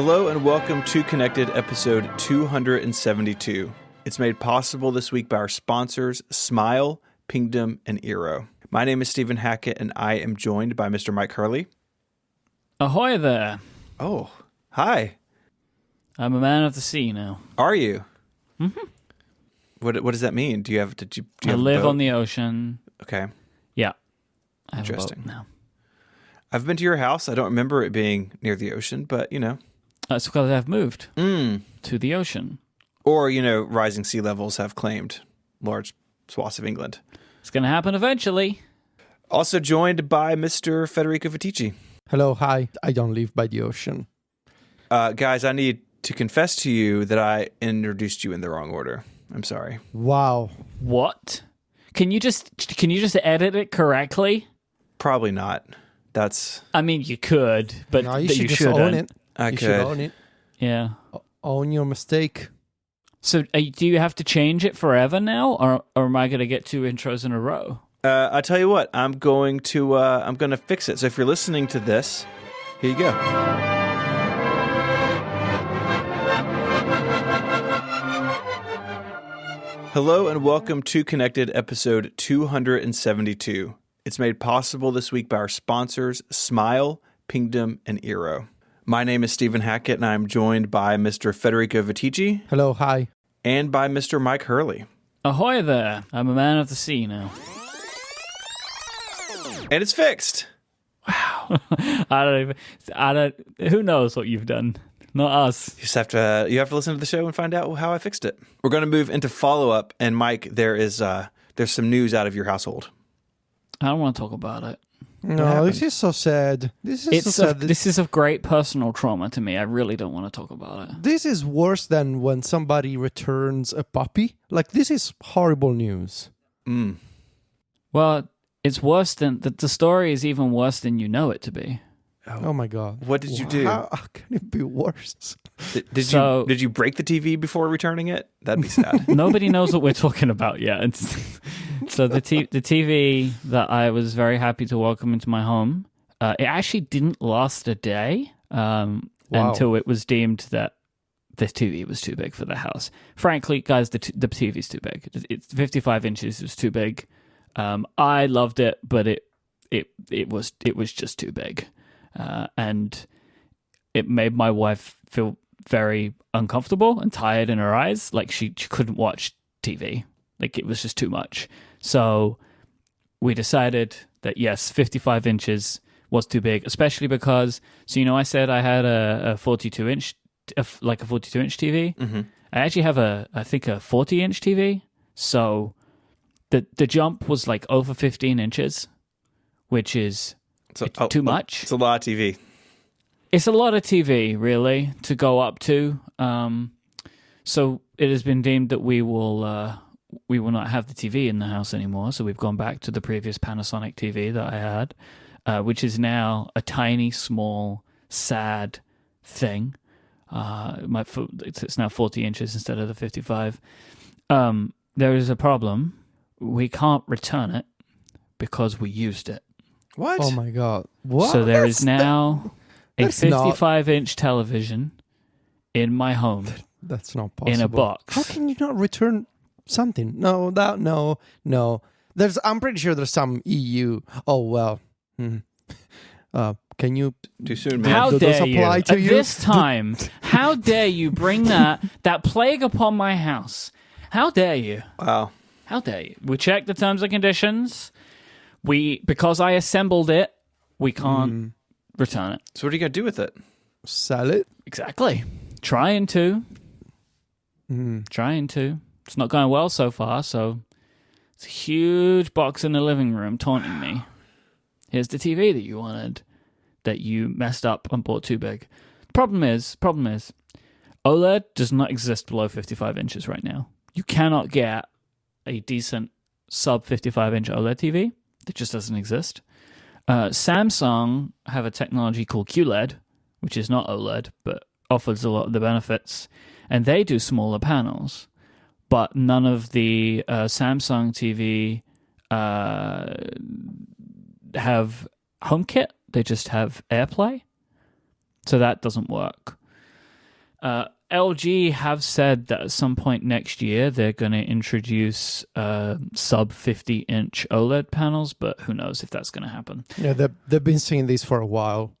Hello and welcome to Connected episode 272. It's made possible this week by our sponsors, Smile, Pingdom, and Eero. My name is Stephen Hackett, and I am joined by Mr. Myke Hurley. Ahoy there. Oh, hi. I'm a man of the sea now. Are you? Mm-hmm. What does that mean? Do you have I live on the ocean. Okay. Yeah. I have Interesting. A boat now. I've been to your house. I don't remember it being near the ocean, but, That's because I've moved to the ocean. Or, rising sea levels have claimed large swaths of England. It's going to happen eventually. Also joined by Mr. Federico Fetici. Hello, hi. I don't live by the ocean. Guys, I need to confess to you that I introduced you in the wrong order. I'm sorry. Wow. What? Can you just edit it correctly? Probably not. I mean, you could, but No, you that should you just shouldn't. own it. I You could. should own it. Yeah. Own your mistake. So do you have to change it forever now, or am I going to get 2 intros in a row? I tell you what, I'm going to fix it. So if you're listening to this, here you go. Hello and welcome to Connected episode 272. It's made possible this week by our sponsors, Smile, Pingdom, and Eero. My name is Stephen Hackett, and I'm joined by Mr. Federico Fetici Hello, hi. and by Mr. Myke Hurley. Ahoy there. I'm a man of the sea now. And it's fixed. Who knows what you've done? Not us. You have to listen to the show and find out how I fixed it. We're going to move into follow-up, and Myke, there's some news out of your household. I don't want to talk about it. No, this is so sad. This This is of great personal trauma to me. I really don't want to talk about it. This is worse than when somebody returns a puppy. Like, this is horrible news. Well, it's worse than... The story is even worse than you know it to be. Oh my God. What did you do? How can it be worse? Did you break the TV before returning it? That'd be sad. Nobody knows what we're talking about yet. So the TV that I was very happy to welcome into my home, it actually didn't last a day until it was deemed that the TV was too big for the house. Frankly, guys, the TV's too big. It's 55 inches. It's too big. I loved it, but it was just too big. And it made my wife feel very uncomfortable and tired in her eyes. Like she couldn't watch TV. Like it was just too much. So we decided that yes, 55 inches was too big, especially because, I said I had a 42-inch, like a 42-inch TV. Mm-hmm. I actually have a 40-inch TV. So the jump was like over 15 inches, which is too much. It's a lot of TV. It's a lot of TV, really, to go up to. So it has been deemed that we will not have the TV in the house anymore. So we've gone back to the previous Panasonic TV that I had, which is now a tiny, small, sad thing. It's now 40 inches instead of the 55. There is a problem. We can't return it because we used it. What? Oh my God. What? So there is now a that's not- 55-inch television in my home. That's not possible. In a box. How can you not return something? No. I'm pretty sure there's some EU. Oh, well. Can you... Too soon, man. How Do those dare you? apply to At you? this time, how dare you bring that plague upon my house? How dare you? Wow. How dare you? We checked the terms and conditions. Because I assembled it, we can't return it. So what are you going to do with it? Sell it? Exactly. Trying to. It's not going well so far, so it's a huge box in the living room taunting me. Here's the TV that you wanted, that you messed up and bought too big. Problem is, OLED does not exist below 55 inches right now. You cannot get a decent sub 55-inch OLED TV. It just doesn't exist. Samsung have a technology called QLED, which is not OLED, but offers a lot of the benefits. And they do smaller panels. But none of the Samsung TV have HomeKit. They just have AirPlay. So that doesn't work. LG have said that at some point next year they're going to introduce sub 50-inch OLED panels, but who knows if that's going to happen. Yeah, they've been saying this for a while.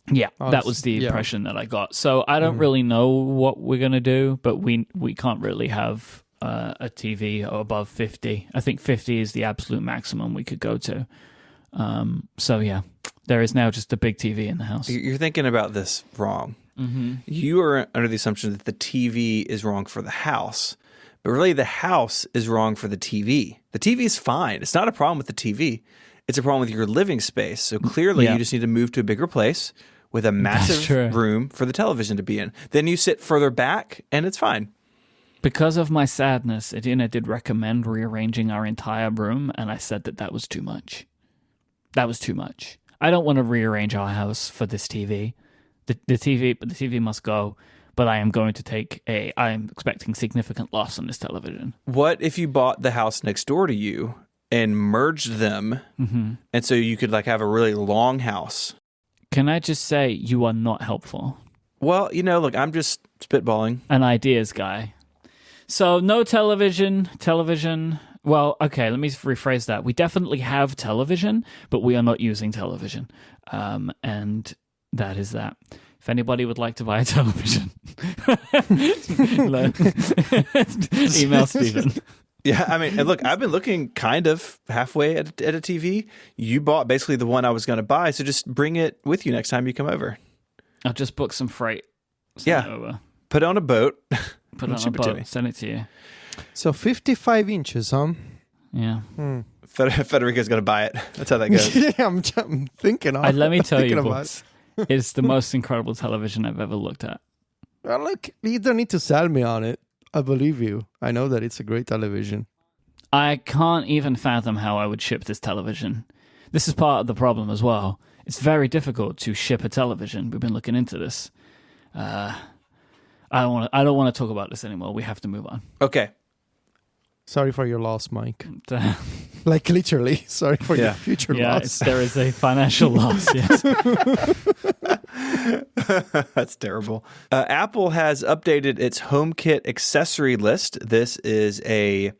Yeah, that was the impression that I got. So I don't really know what we're going to do, but we can't really have a TV above 50. I think 50 is the absolute maximum we could go to. So yeah, there is now just a big TV in the house. You're thinking about this wrong. Mm-hmm. You are under the assumption that the TV is wrong for the house, but really the house is wrong for the TV. The TV is fine. It's not a problem with the TV. It's a problem with your living space. So clearly you just need to move to a bigger place with a massive room for the television to be in. Then you sit further back and it's fine. Because of my sadness, Adina did recommend rearranging our entire room, and I said that was too much. That was too much. I don't want to rearrange our house for this TV. The TV must go, but I am going to I am expecting significant loss on this television. What if you bought the house next door to you and merged them, and so you could have a really long house? Can I just say you are not helpful? Well, look, I'm just spitballing. An ideas guy. So no television. Well, okay, let me rephrase that. We definitely have television, but we are not using television. And that is that. If anybody would like to buy a television, email Steven. Yeah, I mean, look, I've been looking kind of halfway at a TV. You bought basically the one I was going to buy, so just bring it with you next time you come over. I'll just book some freight. Send it over. Put it on a boat. Put it on a boat. Send it to you. So 55 inches, huh? Yeah. Federico's going to buy it. That's how that goes. Yeah, I'm thinking. Let me tell you, boys, it's the most incredible television I've ever looked at. Well, look, you don't need to sell me on it. I believe you. I know that it's a great television. I can't even fathom how I would ship this television. This is part of the problem as well. It's very difficult to ship a television. We've been looking into this. I don't want to talk about this anymore. We have to move on. Okay. Sorry for your loss, Myke. Literally, sorry for your future loss. There is a financial loss, yes. That's terrible. Apple has updated its HomeKit accessory list. This is a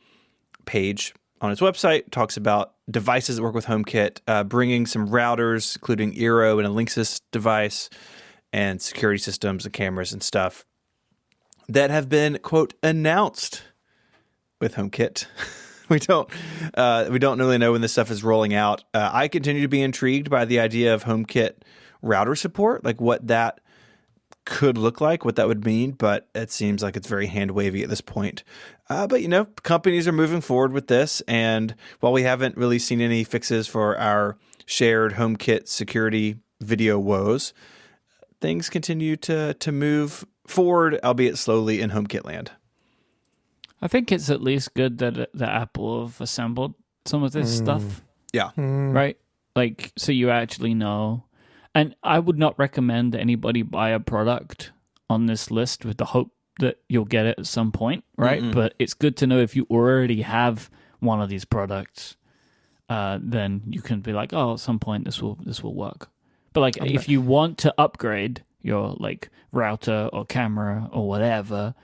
page on its website, talks about devices that work with HomeKit, bringing some routers, including Eero and a Linksys device, and security systems and cameras and stuff that have been, quote, announced with HomeKit. We don't really know when this stuff is rolling out. I continue to be intrigued by the idea of HomeKit router support, like what that could look like, what that would mean, but it seems like it's very hand-wavy at this point. But, companies are moving forward with this, and while we haven't really seen any fixes for our shared HomeKit security video woes, things continue to move forward, albeit slowly, in HomeKit land. I think it's at least good that Apple have assembled some of this stuff. Yeah. Right? So you actually know. And I would not recommend that anybody buy a product on this list with the hope that you'll get it at some point, right? Mm-mm. But it's good to know if you already have one of these products, then you can be like, oh, at some point this will work. But if you want to upgrade your router or camera or whatever,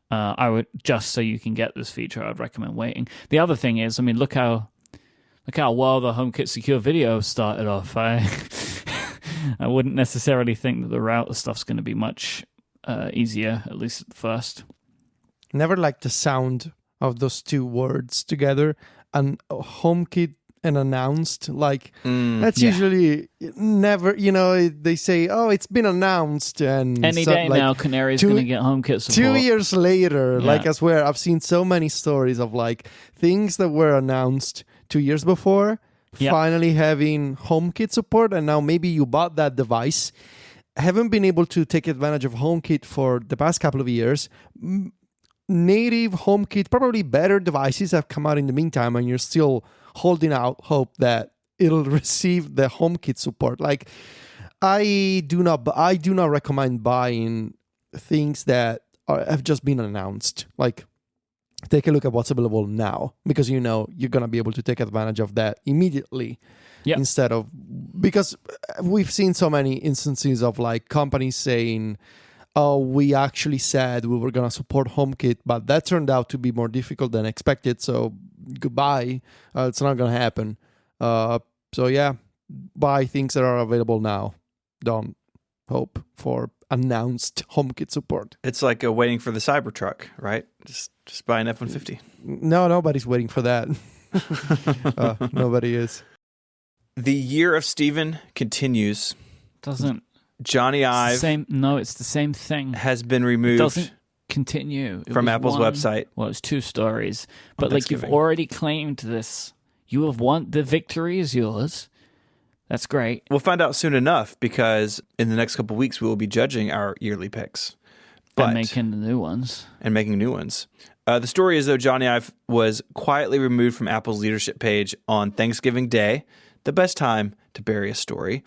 I would, just so you can get this feature, I'd recommend waiting. The other thing is, look how well the HomeKit Secure Video started off. I wouldn't necessarily think that the router stuff's going to be much easier, at least at first. Never liked the sound of those two words together, and HomeKit and announced. That's usually never, they say, oh, it's been announced, and any day now Canary's going to get HomeKit support. 2 years later, I swear I've seen so many stories of things that were announced 2 years before finally having HomeKit support, and now maybe you bought that device, haven't been able to take advantage of HomeKit for the past couple of years. Native HomeKit, probably better devices have come out in the meantime, and you're still holding out hope that it'll receive the HomeKit support. I do not recommend buying things that have just been announced. Take a look at what's available now, because you're going to be able to take advantage of that immediately. Instead of, because we've seen so many instances of companies saying, we actually said we were going to support HomeKit, but that turned out to be more difficult than expected. So goodbye. It's not going to happen. So yeah, buy things that are available now. Don't hope for announced HomeKit support. It's like waiting for the Cybertruck, right? Just buy an F-150. No, nobody's waiting for that. Nobody is. The year of Steven continues. Doesn't Johnny Ive? It's the same thing. Has been removed. It doesn't continue from Apple's website. Well, it's 2 stories, but like you've already claimed this. You have won. The victory is yours. That's great. We'll find out soon enough because in the next couple of weeks we will be judging our yearly picks. And making the new ones. The story is, though, Johnny Ive was quietly removed from Apple's leadership page on Thanksgiving Day, the best time to bury a story,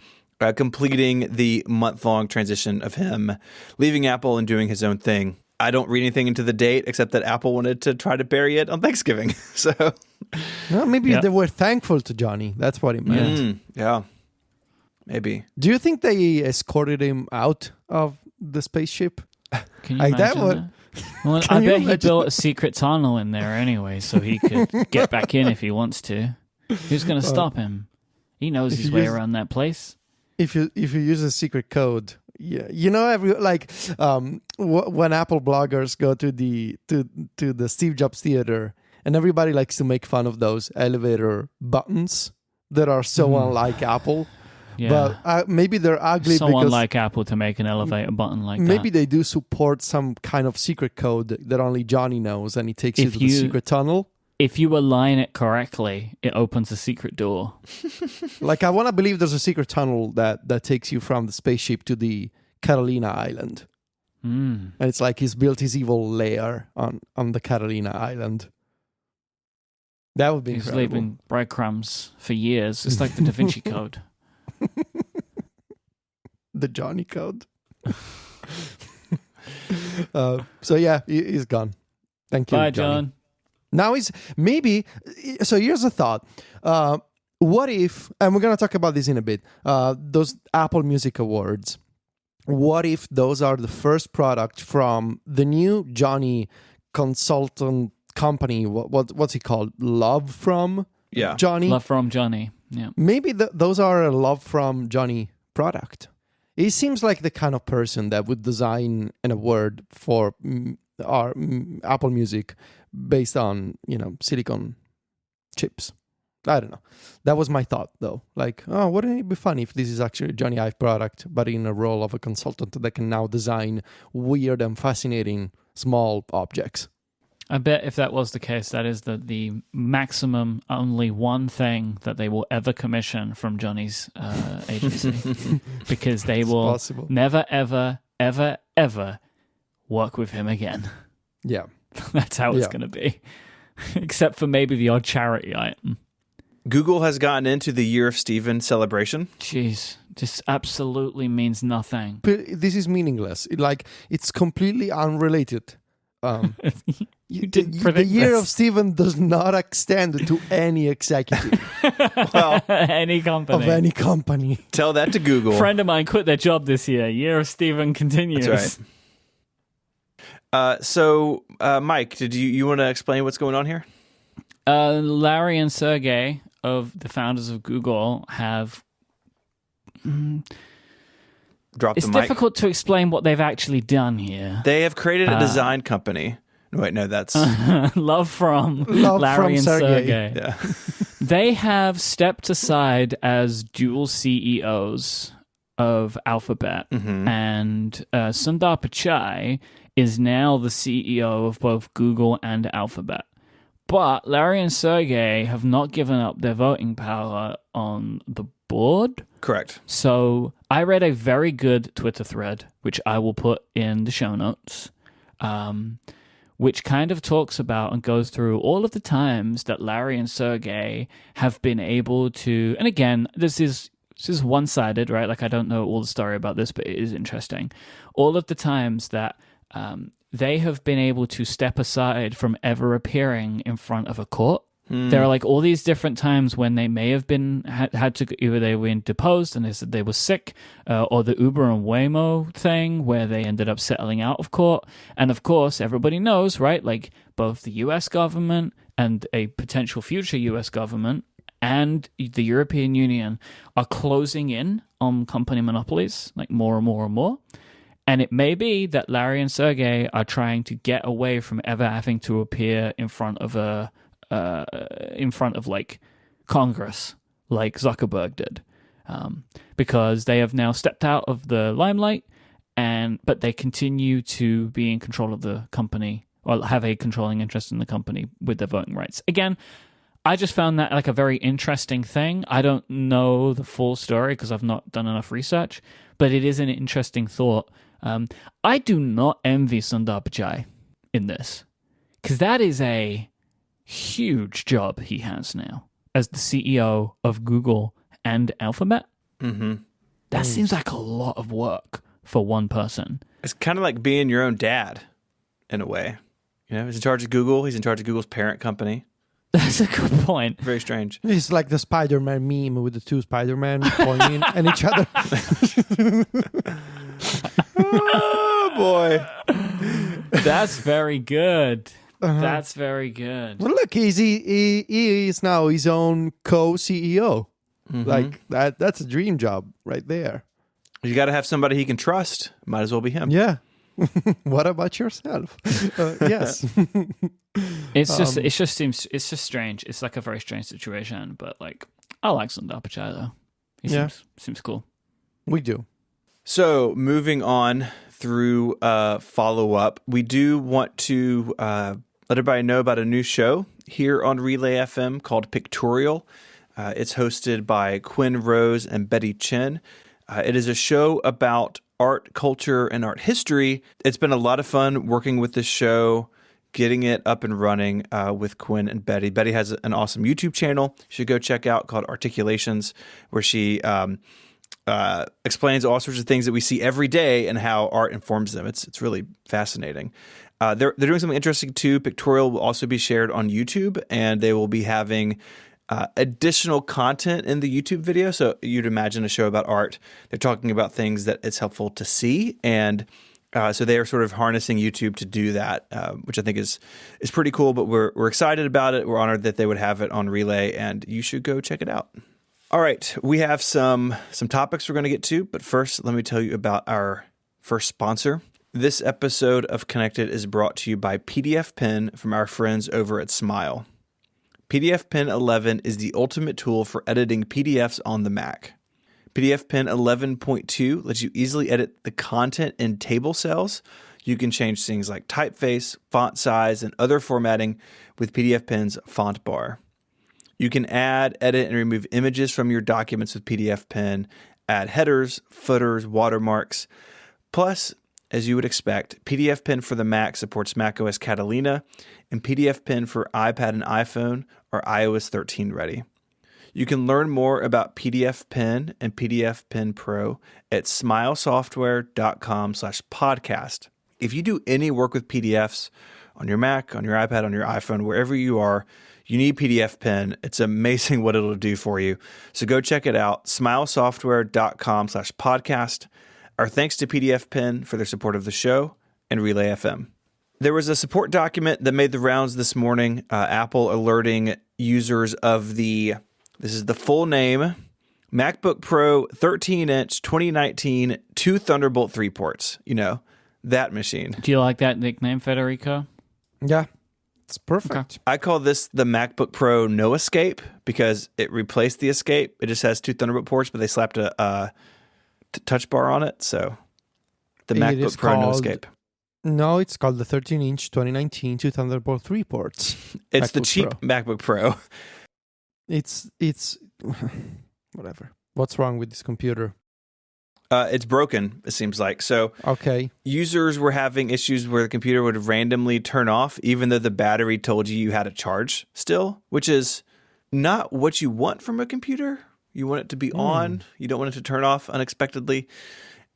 completing the month-long transition of him leaving Apple and doing his own thing. I don't read anything into the date except that Apple wanted to try to bury it on Thanksgiving. So well, maybe they were thankful to Johnny. That's what it meant. Yeah, maybe. Do you think they escorted him out of the spaceship? Can you imagine that? Well, I bet he built a secret tunnel in there anyway, so he could get back in if he wants to. Who's going to stop him? He knows his way around that place. If you use a secret code, yeah, you know, when Apple bloggers go to the Steve Jobs Theater, and everybody likes to make fun of those elevator buttons that are so unlike Apple. Yeah. But maybe they're ugly. Someone like Apple to make an elevator button like that. Maybe they do support some kind of secret code that only Johnny knows, and he takes you to the secret tunnel. If you align it correctly, it opens a secret door. Like, I want to believe there's a secret tunnel that takes you from the spaceship to the Catalina Island. And it's like he's built his evil lair on the Catalina Island. That would be incredible. He's leaving breadcrumbs for years. It's like the Da Vinci Code. The Johnny Code. So yeah, he's gone. Thank you. Bye, Johnny. John. Now so here's a thought. What if, and we're going to talk about this in a bit, those Apple Music Awards, what if those are the first product from the new Johnny consultant company? What's it called? Love from Johnny? Love from Johnny, yeah. Maybe those are a Love from Johnny product. He seems like the kind of person that would design an award for our Apple Music based on, silicon chips. I don't know. That was my thought, though. Like, wouldn't it be funny if this is actually a Johnny Ive product, but in a role of a consultant that can now design weird and fascinating small objects? I bet if that was the case, that is the maximum only one thing that they will ever commission from Johnny's agency. Because they will never, ever, ever, ever work with him again. Yeah. That's how it's going to be. Except for maybe the odd charity item. Google has gotten into the Year of Steven celebration. Jeez, this absolutely means nothing. But this is meaningless. It's completely unrelated. You didn't predict the Year this. of Steven does not extend to any executive. Any company. Of any company. Tell that to Google. A friend of mine quit their job this year. Year of Steven continues. That's right. So, Myke, did you want to explain what's going on here? Larry and Sergey, of the founders of Google, have dropped it's the mic. It's difficult to explain what they've actually done here. They have created a design company. Wait, no, that's Love from Larry and Sergey. Yeah. They have stepped aside as dual CEOs of Alphabet, and Sundar Pichai is now the CEO of both Google and Alphabet. But Larry and Sergey have not given up their voting power on the board. Correct. So I read a very good Twitter thread, which I will put in the show notes, which kind of talks about and goes through all of the times that Larry and Sergey have been able to, and again, this is one-sided, right? Like, I don't know all the story about this, but it is interesting. All of the times that they have been able to step aside from ever appearing in front of a court There are like all these different times when they may have been had to either they were deposed and they said they were sick, or the Uber and Waymo thing where they ended up settling out of court. And of course, everybody knows, right? Like both the U.S. government and a potential future U.S. government and the European Union are closing in on company monopolies, like more and more and more. And it may be that Larry and Sergey are trying to get away from ever having to appear in front of like Congress, like Zuckerberg did, because they have now stepped out of the limelight, but they continue to be in control of the company or have a controlling interest in the company with their voting rights. Again, I just found that like a very interesting thing. I don't know the full story because I've not done enough research, but it is an interesting thought. I do not envy Sundar Pichai in this, because that is a huge job he has now as the CEO of Google and Alphabet. That seems like a lot of work for one person. It's kind of like being your own dad in a way. You know, he's in charge of Google. He's in charge of Google's parent company. That's a good point. Very strange. It's like the Spider-Man meme with the two Spider-Man pointing at each other. Oh, boy. That's very good. That's very good. Well, look, he is now his own co-CEO. Like, that's a dream job right there. You got to have somebody he can trust. Might as well be him. Yeah. What about yourself? Yes. It's just strange. It's like a very strange situation, but like I like Sundar Pichai though. He seems cool. We do. So moving on through follow up, we do want to let everybody know about a new show here on Relay FM called Pictorial. It's hosted by Quinn Rose and Betty Chen. It is a show about art, culture, and art history. It's been a lot of fun working with this show, getting it up and running with Quinn and Betty. Betty has an awesome YouTube channel you should go check out called Articulations, where she explains all sorts of things that we see every day and how art informs them. It's really fascinating. They're doing something interesting too. Pictorial will also be shared on YouTube, and they will be having additional content in the YouTube video. So you'd imagine a show about art. They're talking about things that it's helpful to see. And so they are sort of harnessing YouTube to do that, which I think is pretty cool. But we're excited about it. We're honored that they would have it on Relay, and you should go check it out. All right. We have some topics we're going to get to. But first, let me tell you about our first sponsor. This episode of Connected is brought to you by PDF Pen from our friends over at Smile. PDF Pen 11 is the ultimate tool for editing PDFs on the Mac. PDF Pen 11.2 lets you easily edit the content in table cells. You can change things like typeface, font size, and other formatting with PDF Pen's font bar. You can add, edit, and remove images from your documents with PDF Pen, add headers, footers, watermarks. Plus, as you would expect, PDF Pen for the Mac supports macOS Catalina, and PDF Pen for iPad and iPhone are iOS 13 ready. You can learn more about PDF Pen and PDF Pen Pro at smilesoftware.com/podcast. If you do any work with PDFs on your Mac, on your iPad, on your iPhone, wherever you are, you need PDF Pen. It's amazing what it'll do for you. So go check it out, smilesoftware.com/podcast. Our thanks to PDF Pen for their support of the show and Relay FM. There was a support document that made the rounds this morning, Apple alerting users of this is the full name, MacBook Pro 13-inch 2019, 2 Thunderbolt 3 ports. You know, that machine. Do you like that nickname, Federico? Yeah, it's perfect. Okay. I call this the MacBook Pro No Escape because it replaced the Escape. It just has 2 Thunderbolt ports, but they slapped a touch bar on it. So the MacBook Pro No Escape. No, it's called the 13-inch 2019 2 Thunderbolt 3 ports. It's MacBook the cheap Pro. MacBook Pro. It's whatever. What's wrong with this computer? It's broken, it seems like. So okay, users were having issues where the computer would randomly turn off, even though the battery told you had a charge still, which is not what you want from a computer. You want it to be on. You don't want it to turn off unexpectedly.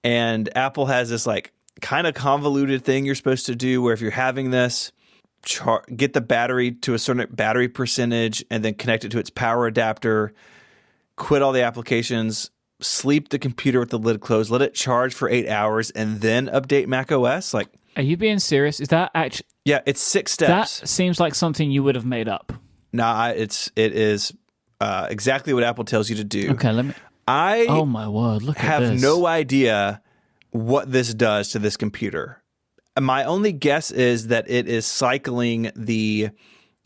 And Apple has this like kind of convoluted thing you're supposed to do where if you're having this, get the battery to a certain battery percentage and then connect it to its power adapter, quit all the applications, sleep the computer with the lid closed, let it charge for 8 hours, and then update Mac OS? Like, are you being serious? Is that actually... Yeah, it's 6 steps. That seems like something you would have made up. Nah, it is exactly what Apple tells you to do. Okay, let me... oh my word, look at this. Have no idea what this does to this computer. My only guess is that it is cycling the...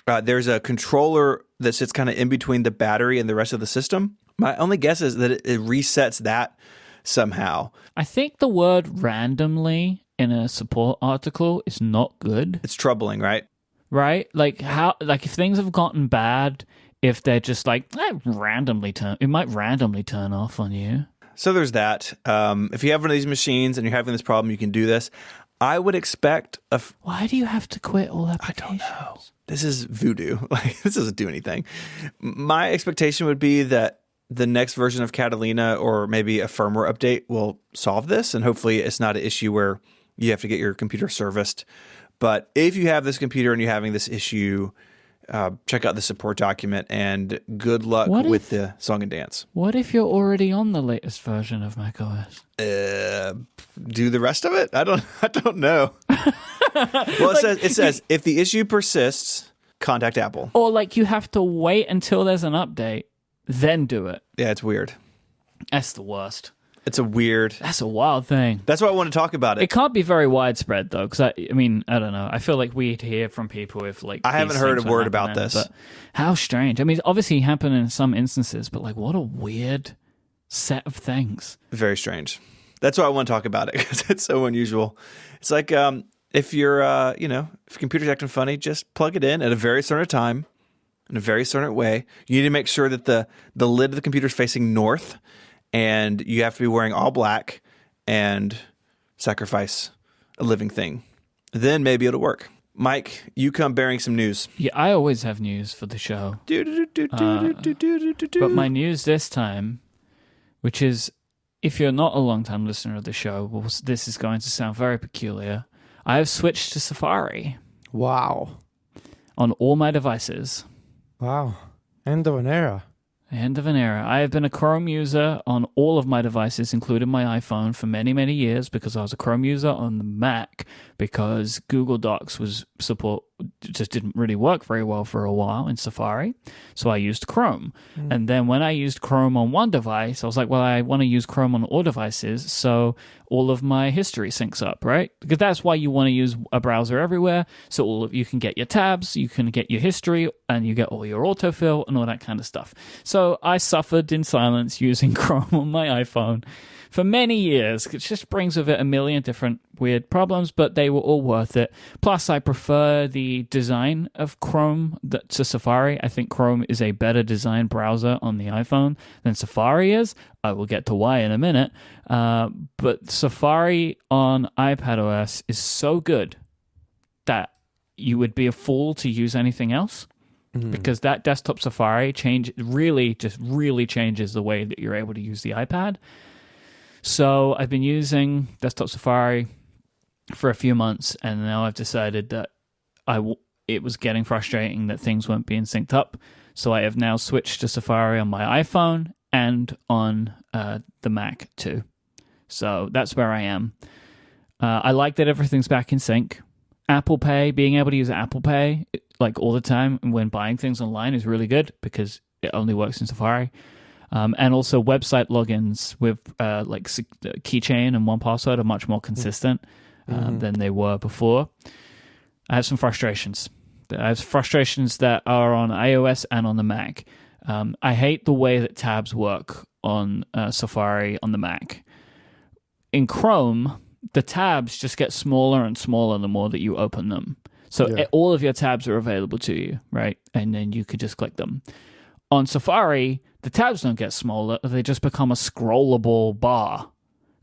there's a controller that sits kind of in between the battery and the rest of the system. My only guess is that it resets that somehow. I think the word randomly in a support article is not good. It's troubling, right? Right? Like if things have gotten bad, if they're just like it might randomly turn off on you. So there's that. If you have one of these machines and you're having this problem, you can do this. I would expect why do you have to quit all applications? I don't know. This is voodoo. Like, this doesn't do anything. My expectation would be that the next version of Catalina or maybe a firmware update will solve this, and hopefully it's not an issue where you have to get your computer serviced. But if you have this computer and you're having this issue, check out the support document, and good luck with the song and dance. What if you're already on the latest version of macOS? Do the rest of it? I don't know. Well, it says if the issue persists, contact Apple. Or like you have to wait until there's an update, then do it. Yeah, it's weird. That's the worst. It's a weird... That's a wild thing. That's why I want to talk about it. It can't be very widespread, though, because, I don't know. I feel like we'd hear from people if, like... I haven't heard a word about this. But how strange. I mean, obviously it happened in some instances, but, like, what a weird set of things. Very strange. That's why I want to talk about it, because it's so unusual. It's like, if you're, if your computer's acting funny, just plug it in at a very certain time, in a very certain way. You need to make sure that the lid of the computer is facing north, and you have to be wearing all black and sacrifice a living thing. Then maybe it'll work. Myke, you come bearing some news. Yeah, I always have news for the show. But my news this time, which is, if you're not a long-time listener of the show, well, this is going to sound very peculiar. I have switched to Safari. Wow. On all my devices. Wow. End of an era. End of an era. I have been a Chrome user on all of my devices, including my iPhone, for many, many years because I was a Chrome user on the Mac because Google Docs support just didn't really work very well for a while in Safari. So I used Chrome. And then when I used Chrome on one device, I was like, well, I want to use Chrome on all devices, so all of my history syncs up, right? Because that's why you want to use a browser everywhere, so you can get your tabs, you can get your history, and you get all your autofill and all that kind of stuff. So I suffered in silence using Chrome on my iPhone for many years. It just brings with it a million different weird problems, but they were all worth it. Plus, I prefer the design of Chrome to Safari. I think Chrome is a better design browser on the iPhone than Safari is. I will get to why in a minute. But Safari on iPadOS is so good that you would be a fool to use anything else. Because that desktop Safari really changes the way that you're able to use the iPad. So I've been using desktop Safari for a few months, and now I've decided that it was getting frustrating that things weren't being synced up. So I have now switched to Safari on my iPhone and on the Mac too. So that's where I am. I like that everything's back in sync. Apple Pay, being able to use Apple Pay like all the time when buying things online is really good because it only works in Safari. And also website logins with like Keychain and 1Password are much more consistent than they were before. I have some frustrations. I have frustrations that are on iOS and on the Mac. I hate the way that tabs work on Safari on the Mac. In Chrome, the tabs just get smaller and smaller the more that you open them. So all of your tabs are available to you, right? And then you could just click them. On Safari, the tabs don't get smaller. They just become a scrollable bar.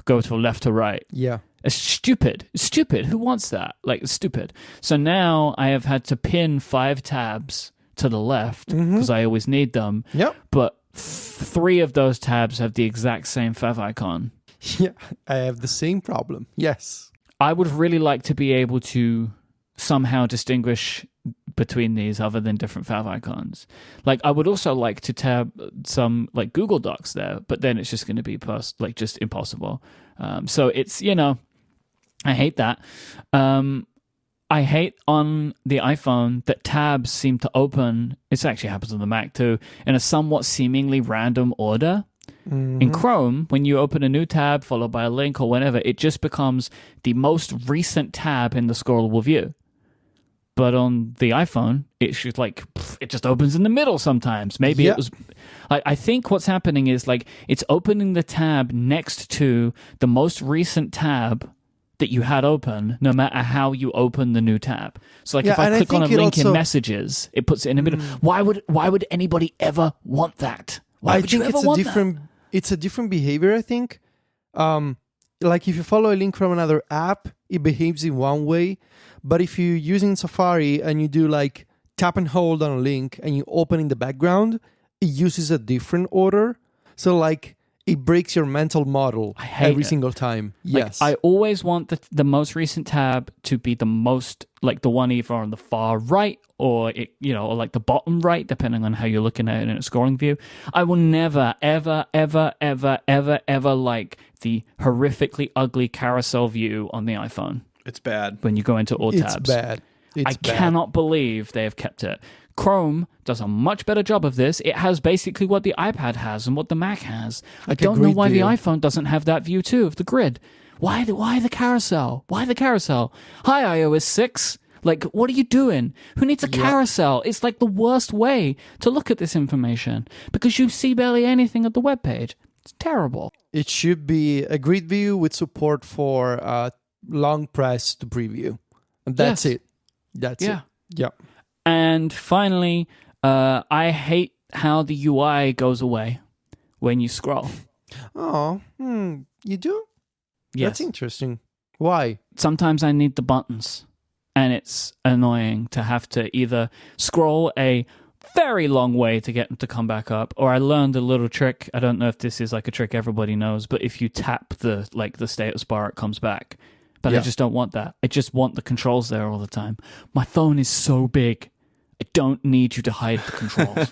Go to left to right. Yeah. It's stupid. It's stupid. Who wants that? Like, it's stupid. So now I have had to pin 5 tabs to the left because I always need them. Yep. But 3 of those tabs have the exact same fav icon. Yeah, I have the same problem. Yes. I would really like to be able to somehow distinguish between these other than different fav icons. Like, I would also like to tab some like Google Docs there, but then it's just going to be just impossible. So it's, I hate that. I hate on the iPhone that tabs seem to open, it actually happens on the Mac too, in a somewhat seemingly random order. Mm-hmm. In Chrome, when you open a new tab followed by a link or whatever, it just becomes the most recent tab in the scrollable view. But on the iPhone, it's just it just opens in the middle sometimes. Maybe it was... I think what's happening is it's opening the tab next to the most recent tab that you had open, no matter how you open the new tab. So if I click on a link in Messages, it puts it in the middle. Why would anybody ever want that? Why would you ever want that? It's a different behavior, I think. If you follow a link from another app, it behaves in one way. But if you're using Safari and you do tap and hold on a link and you open in the background, it uses a different order. So it breaks your mental model every single time. Yes. I always want the most recent tab to be the most, the one either on the far right or the bottom right, depending on how you're looking at it in a scrolling view. I will never, ever, ever, ever, ever, ever like the horrifically ugly carousel view on the iPhone. It's bad. When you go into all tabs. It's bad. I cannot believe they have kept it. Chrome does a much better job of this. It has basically what the iPad has and what the Mac has. I don't know why the iPhone doesn't have that view too of the grid. Why the carousel? Why the carousel? Hi, iOS 6. What are you doing? Who needs a carousel? It's the worst way to look at this information because you see barely anything at the webpage. It's terrible. It should be a grid view with support for long press to preview. And that's it. That's it. Yeah. And finally, I hate how the UI goes away when you scroll. Oh, you do? Yes. That's interesting. Why? Sometimes I need the buttons, and it's annoying to have to either scroll a very long way to get them to come back up, or I learned a little trick. I don't know if this is a trick everybody knows, but if you tap the status bar, it comes back. But I just don't want that. I just want the controls there all the time. My phone is so big. I don't need you to hide the controls.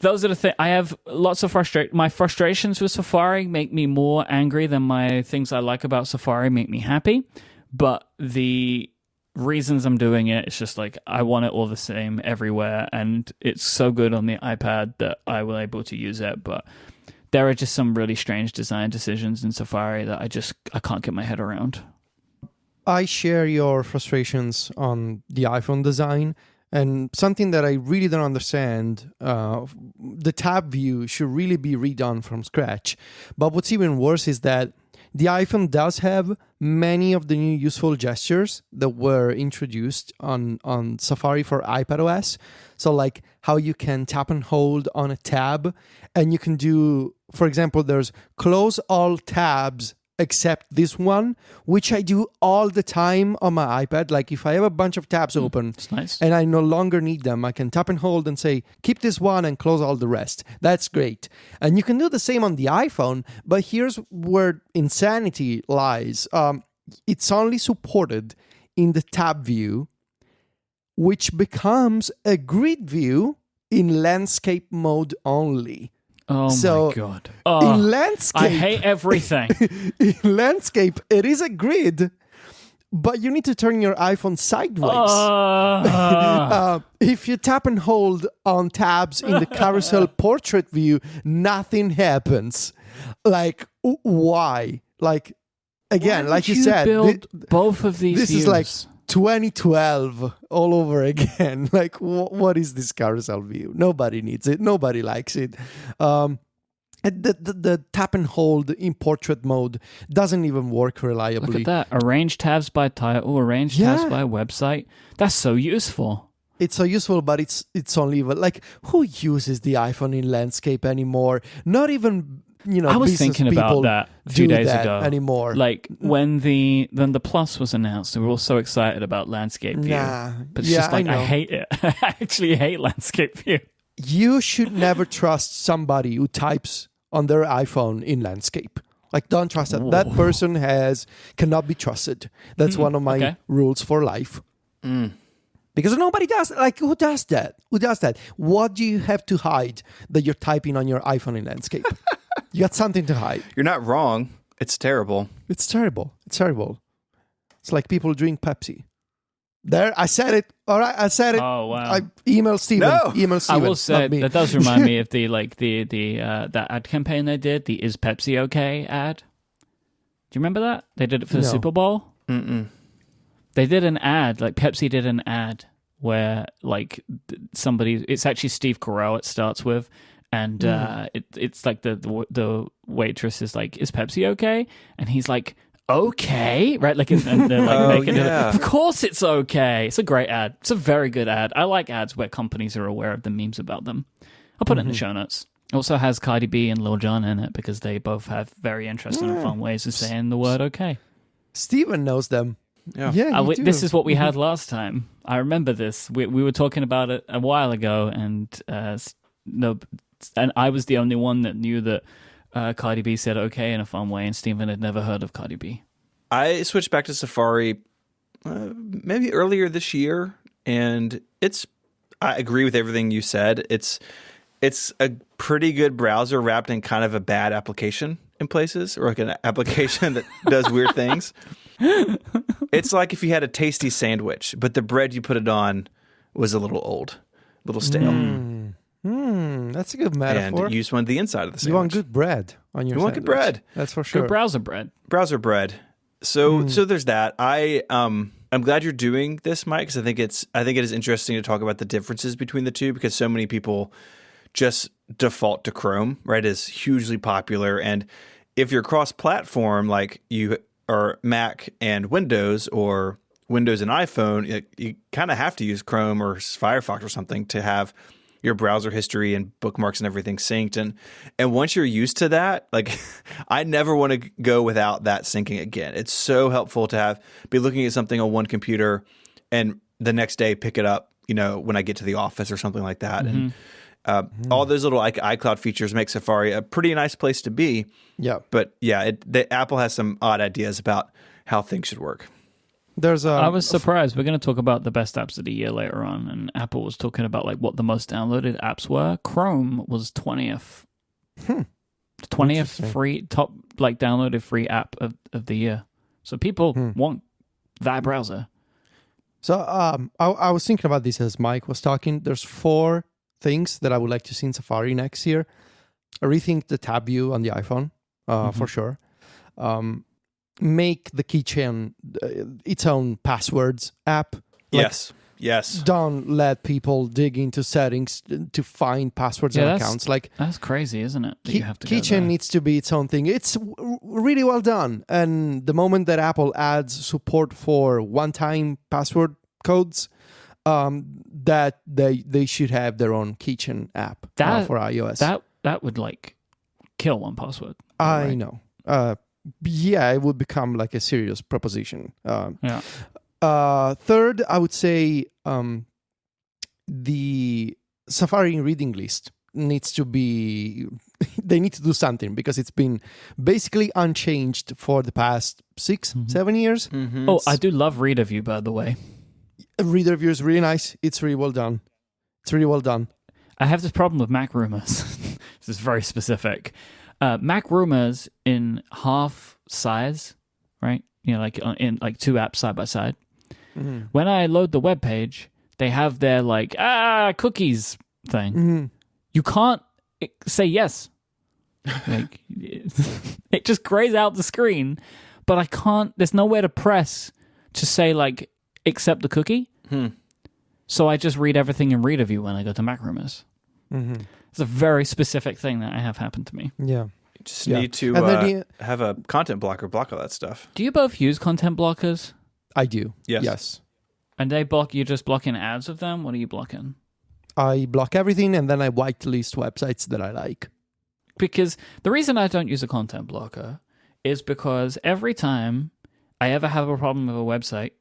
Those are the things. I have lots of my frustrations with Safari make me more angry than my things I like about Safari make me happy. But the reasons I'm doing it, it's just I want it all the same everywhere. And it's so good on the iPad that I will able to use it. But there are just some really strange design decisions in Safari that I can't get my head around. I share your frustrations on the iPhone design. And something that I really don't understand, the tab view should really be redone from scratch. But what's even worse is that the iPhone does have many of the new useful gestures that were introduced on Safari for iPadOS. So how you can tap and hold on a tab, and you can do, for example, there's close all tabs except this one, which I do all the time on my iPad. If I have a bunch of tabs open nice. And I no longer need them, I can tap and hold and say, keep this one and close all the rest. That's great. And you can do the same on the iPhone, but here's where insanity lies. It's only supported in the tab view, which becomes a grid view in landscape mode only. Oh my God. In landscape... I hate everything. In landscape, it is a grid, but you need to turn your iPhone sideways. If you tap and hold on tabs in the carousel portrait view, nothing happens. Why? Again, why you said... build both of these This views? is 2012 all over again. What is this carousel view? Nobody needs it. Nobody likes it. The tap and hold in portrait mode doesn't even work reliably. Look at that. Arrange tabs by title, arrange tabs by website. That's so useful. It's so useful, but it's only who uses the iPhone in landscape anymore? Not even I was thinking about that a few days ago. Anymore. When the Plus was announced, we were all so excited about landscape view. But it's just I hate it. I actually hate landscape view. You should never trust somebody who types on their iPhone in landscape. Don't trust that. That person cannot be trusted. That's one of my rules for life. Because nobody does. Like, who does that? Who does that? What do you have to hide that you're typing on your iPhone in landscape? You got something to hide. You're not wrong. It's terrible. It's terrible. It's terrible. It's like people drink Pepsi. There, I said it. All right, I said it. Oh wow! I email Steven. No. Email Steven. I will say that does remind me of the that ad campaign they did, the "Is Pepsi Okay" ad. Do you remember that? They did it for the Super Bowl. They did an ad, like Pepsi did an ad where like somebody. It's actually Steve Carell. It starts with, and it's like the waitress is like, "Is Pepsi okay?" And he's like, "Okay," right? Like, and they're like making it. Of course, it's okay. It's a great ad. It's a very good ad. I like ads where companies are aware of the memes about them. I'll put it in the show notes. It also has Cardi B and Lil Jon in it because they both have very interesting and fun ways of saying the word "okay." Steven knows them. Yeah. This is what we had last time. I remember this. We were talking about it a while ago, and and I was the only one that knew that Cardi B said "okay" in a fun way, and Steven had never heard of Cardi B. I switched back to Safari maybe earlier this year, and I agree with everything you said. It's a pretty good browser wrapped in kind of a bad application in places, or like an application that does weird things. It's like if you had a tasty sandwich, but the bread you put it on was a little old, a little stale. That's a good metaphor. And you just wanted the inside of the sandwich. You want good bread on your sandwich. You want good bread. That's for sure. Good browser bread. Browser bread. So there's that. I'm glad you're doing this, Myke, because I think it is interesting to talk about the differences between the two, because so many people just default to Chrome, right? Is hugely popular, and if you're cross-platform, like you are Mac and Windows, or Windows and iPhone, you kind of have to use Chrome or Firefox or something to have your browser history and bookmarks and everything synced. And once you're used to that, like I never want to go without that syncing again. It's so helpful to be looking at something on one computer and the next day pick it up, when I get to the office or something like that. And all those little iCloud features make Safari a pretty nice place to be. Yeah. But yeah, Apple has some odd ideas about how things should work. I was surprised. We're going to talk about the best apps of the year later on, and Apple was talking about like what the most downloaded apps were. Chrome was 20th. 20th free top downloaded free app of the year. So people want that browser. So I was thinking about this as Myke was talking. There's 4 things that I would like to see in Safari next year. I rethink the tab view on the iPhone, for sure. Make the keychain its own passwords app. Yes. Don't let people dig into settings to find passwords and accounts. That's crazy, isn't it? You have to keychain needs to be its own thing. It's really well done. And the moment that Apple adds support for one-time password codes, that they should have their own keychain app for iOS. That would kill 1Password. I know. Yeah, it would become like a serious proposition. Third, I would say the Safari reading list needs to be... they need to do something, because it's been basically unchanged for the past 6-7 years. Oh, I do love Reader View, by the way. Reader View is really nice. It's really well done. I have this problem with Mac Rumors. This is very specific. Mac Rumors in half size, right? In 2 apps side by side. When I load the web page, they have their cookies thing. You can't say yes. It just grays out the screen, but I can't. There's nowhere to press to say accept the cookie. So I just read everything in Reader View when I go to Mac Rumors. It's a very specific thing that I have happened to me. Yeah. You just need to have a content blocker block all that stuff. Do you both use content blockers? I do. Yes. And you're just blocking ads of them? What are you blocking? I block everything, and then I whitelist websites that I like. Because the reason I don't use a content blocker is because every time I ever have a problem with a website,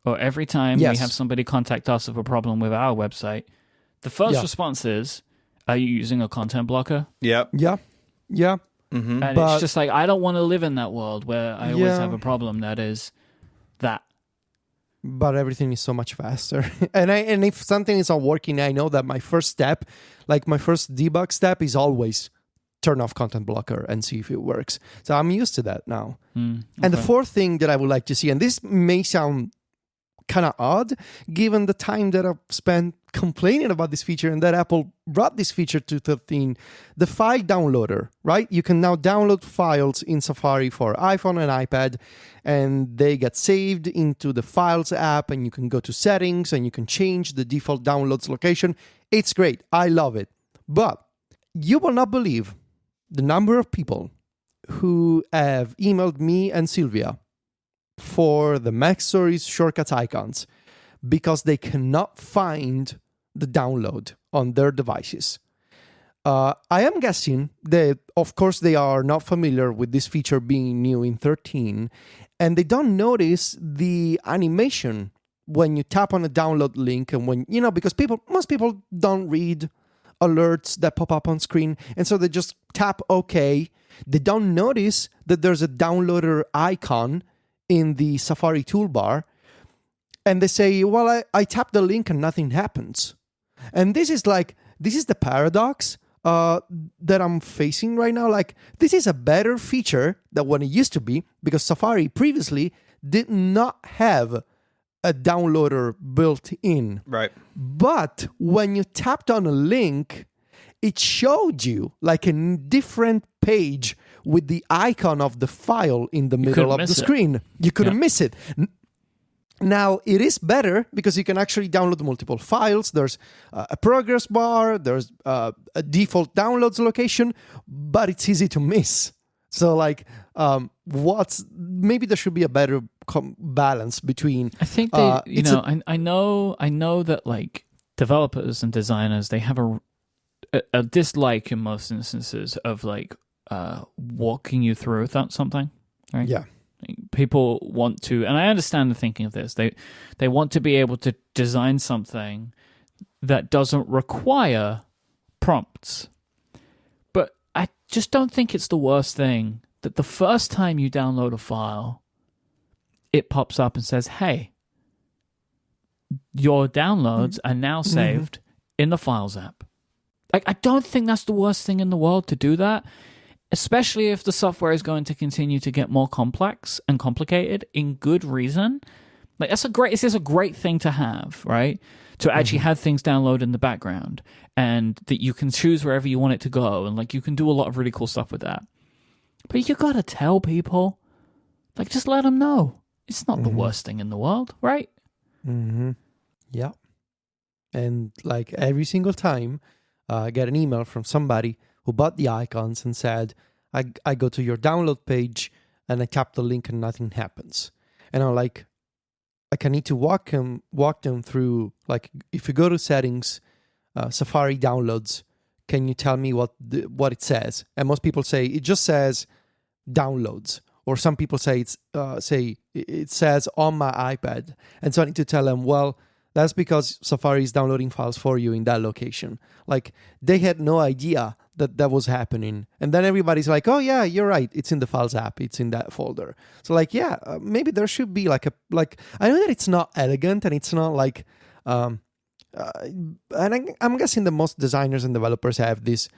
or every time we have somebody contact us with a problem with our website, the first response is, are you using a content blocker? Yep. Yeah. And it's just I don't want to live in that world where I always have a problem that is that. but everything is so much faster. and if something is not working, I know that my first step, like my first debug step, is always turn off content blocker and see if it works. So I'm used to that now. Okay. And the fourth thing that I would like to see, and this may sound kind of odd given the time that I've spent complaining about this feature and that Apple brought this feature to 13, the file downloader, right? You can now download files in Safari for iPhone and iPad, and they get saved into the Files app, and you can go to settings and you can change the default downloads location. It's great. I love it. But you will not believe the number of people who have emailed me and Sylvia for the Mac Stories shortcuts icons because they cannot find the download on their devices. I am guessing that, of course, they are not familiar with this feature being new in 13, and they don't notice the animation when you tap on a download link, and when, because most people don't read alerts that pop up on screen, and so they just tap OK. They don't notice that there's a downloader icon in the Safari toolbar, and they say, well, I tapped the link and nothing happens. And this is the paradox that I'm facing right now. Like, this is a better feature than what it used to be, because Safari previously did not have a downloader built in. Right. But when you tapped on a link, it showed you like a different page with the icon of the file in the middle of the screen. You couldn't miss it. Now, it is better because you can actually download multiple files. There's a progress bar, there's a default downloads location, but it's easy to miss. So, like, maybe there should be a better balance between. I think they, I know that, like, developers and designers, they have a dislike in most instances of, like, walking you through something, right? Yeah. People want to, and I understand the thinking of this. They want to be able to design something that doesn't require prompts. But I just don't think it's the worst thing that the first time you download a file, it pops up and says, hey, your downloads are now saved in the Files app. Like, I don't think that's the worst thing in the world to do that, especially if the software is going to continue to get more complex and complicated in good reason. Like, this is a great thing to have, right? To actually have things download in the background, and that you can choose wherever you want it to go, and, like, you can do a lot of really cool stuff with that. But you gotta tell people, like, just let them know. It's not the worst thing in the world, right? Yeah. And, like, every single time I get an email from somebody who bought the icons and said, I go to your download page and I tap the link and nothing happens. And I'm like I need to walk them through, like, if you go to settings, Safari downloads, can you tell me what it says? And most people say it just says downloads, or some people say it says on my iPad. And so I need to tell them, well, that's because Safari is downloading files for you in that location. Like, they had no idea that was happening. And then everybody's like, oh yeah, you're right, it's in the Files app, it's in that folder. So, like, yeah, maybe there should be I know that it's not elegant, and it's not like and I'm guessing that most designers and developers have this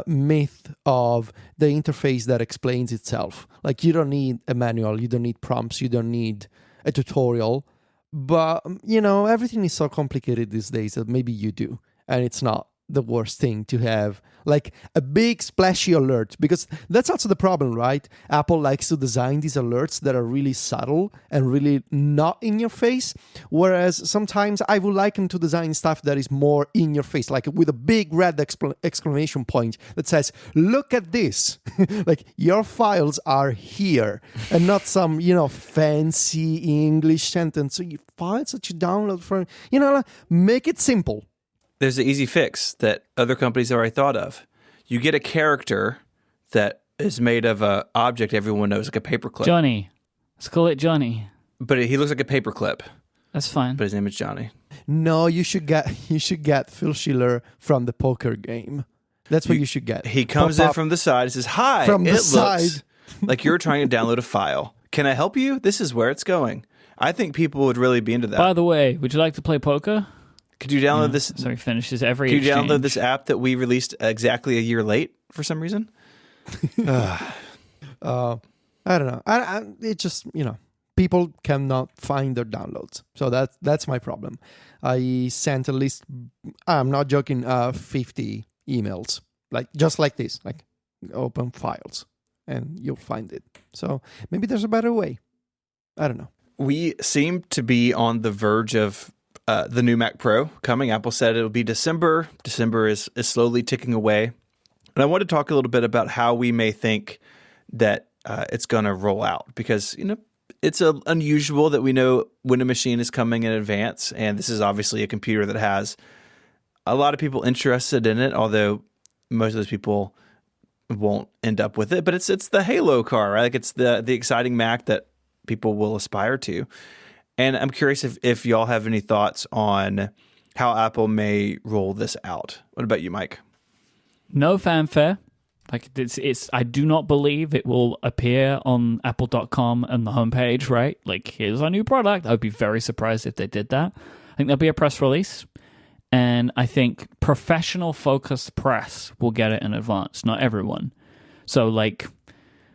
myth of the interface that explains itself. Like, you don't need a manual, you don't need prompts, you don't need a tutorial. But, everything is so complicated these days that maybe you do. And it's not the worst thing to have, like, a big splashy alert, because that's also the problem, right? Apple likes to design these alerts that are really subtle and really not in your face, whereas sometimes I would like them to design stuff that is more in your face, like with a big red exclamation point that says, look at this. Like, your files are here, and not some, fancy English sentence. So your files that you download from, make it simple. There's an easy fix that other companies have already thought of. You get a character that is made of an object everyone knows, like a paperclip. Johnny. Let's call it Johnny. But he looks like a paperclip. That's fine. But his name is Johnny. No, you should get Phil Schiller from the poker game. That's what you should get. He comes in from the side and says, hi, from the it side. looks like you're trying to download a file. Can I help you? This is where it's going. I think people would really be into that. By the way, would you like to play poker? Could you download this? So he finishes every Could you exchange. download this app that we released exactly a year late for some reason? I don't know. It just, people cannot find their downloads. So that's my problem. I sent at least, I'm not joking, 50 emails, just like this, open files, and you'll find it. So maybe there's a better way. I don't know. We seem to be on the verge of the new Mac Pro coming. Apple said it'll be December. December is slowly ticking away. And I want to talk a little bit about how we may think that it's going to roll out, because, it's unusual that we know when a machine is coming in advance. And this is obviously a computer that has a lot of people interested in it, although most of those people won't end up with it. But it's the Halo car, right? It's the exciting Mac that people will aspire to. And I'm curious if y'all have any thoughts on how Apple may roll this out. What about you, Myke? No fanfare. I do not believe it will appear on apple.com and the homepage, right? Here's our new product. I would be very surprised if they did that. I think there'll be a press release. And I think professional focused press will get it in advance, not everyone. So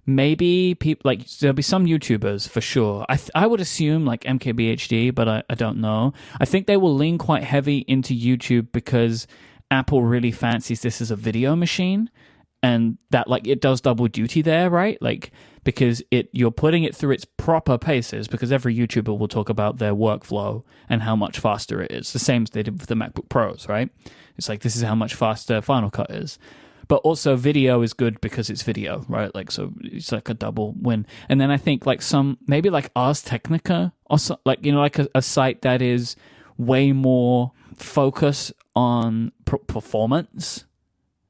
maybe people, there'll be some YouTubers for sure. I would assume MKBHD, but I don't know. I think they will lean quite heavy into YouTube because Apple really fancies this as a video machine, and that it does double duty there, right? Because you're putting it through its proper paces, because every YouTuber will talk about their workflow and how much faster it is. The same as they did with the MacBook Pros, right? It's this is how much faster Final Cut is. But also video is good because it's video, right? So it's a double win. And then I think maybe Ars Technica, or a site that is way more focused on performance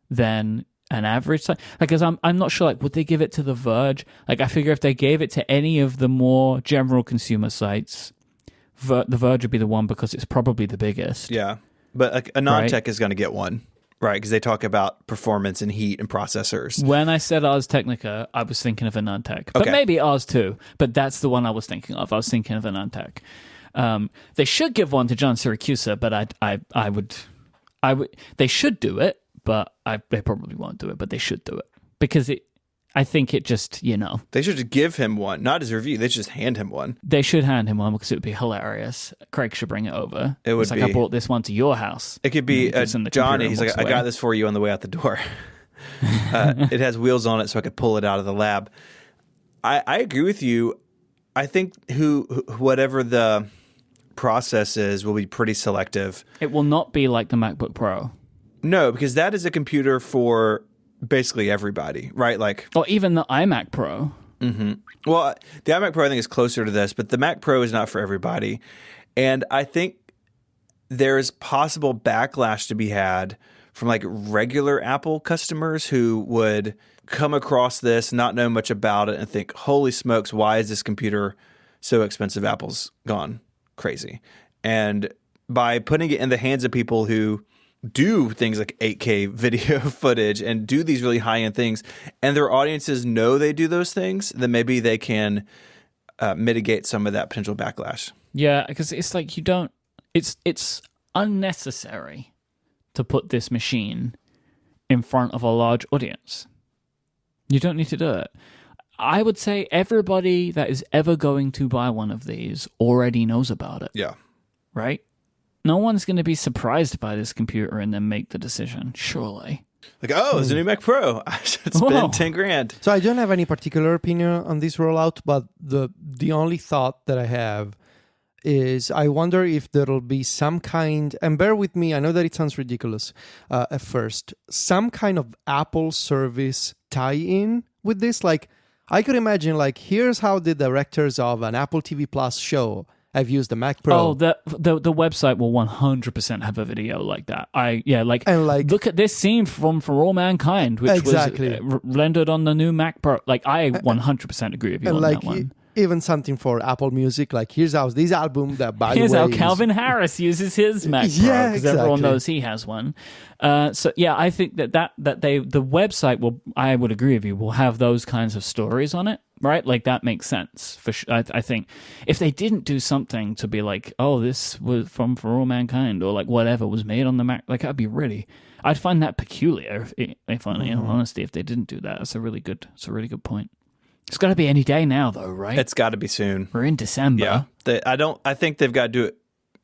than an average site. Because I'm not sure, would they give it to The Verge? I figure if they gave it to any of the more general consumer sites, The Verge would be the one because it's probably the biggest. Yeah, but a non-tech is going to get one. Right, because they talk about performance and heat and processors. When I said Ars Technica, I was thinking of a non-tech. But maybe Ars too. But that's the one I was thinking of. I was thinking of a non-tech. They should give one to John Siracusa, but I would. They should do it, but they probably won't do it. But they should do it because I think it just, They should just give him one, not his review. They should just hand him one. They should hand him one because it would be hilarious. Craig should bring it over. It would be. I brought this one to your house. It could be Johnny. He's I got this for you on the way out the door. It has wheels on it so I could pull it out of the lab. I agree with you. I think whatever the process is will be pretty selective. It will not be like the MacBook Pro. No, because that is a computer for basically everybody, right? Or even the iMac Pro. Mm-hmm. Well, the iMac Pro I think is closer to this, but the Mac Pro is not for everybody. And I think there is possible backlash to be had from regular Apple customers who would come across this, not know much about it, and think, holy smokes, why is this computer so expensive? Apple's gone crazy. And by putting it in the hands of people who do things like 8K video footage and do these really high-end things, and their audiences know they do those things, then maybe they can mitigate some of that potential backlash. Yeah, because it's you don't... It's unnecessary to put this machine in front of a large audience. You don't need to do it. I would say everybody that is ever going to buy one of these already knows about it. Yeah. Right? No one's going to be surprised by this computer and then make the decision, surely. It's a new Mac Pro. I should spend $10,000. So I don't have any particular opinion on this rollout, but the only thought that I have is I wonder if there'll be some kind, and bear with me, I know that it sounds ridiculous at first, some kind of Apple service tie-in with this. I could imagine, here's how the directors of an Apple TV Plus show have used the Mac Pro. Oh, the website will 100% have a video like that. Look at this scene from For All Mankind, which was rendered on the new Mac Pro. I 100% agree with you on that one. Even something for Apple Music, here's how this album that, by here's the way... Here's how Calvin Harris uses his Mac Pro, because everyone knows he has one. I think that the website will, I would agree with you, will have those kinds of stories on it, right? Like, that makes sense. I think if they didn't do something to be like, oh, this was from For All Mankind, or like whatever was made on the Mac, like, I'd find that peculiar, if in all honesty, if they didn't do that. It's a really good point. It's got to be any day now, though, right? It's got to be soon. We're in December. Yeah. I think they've got to do it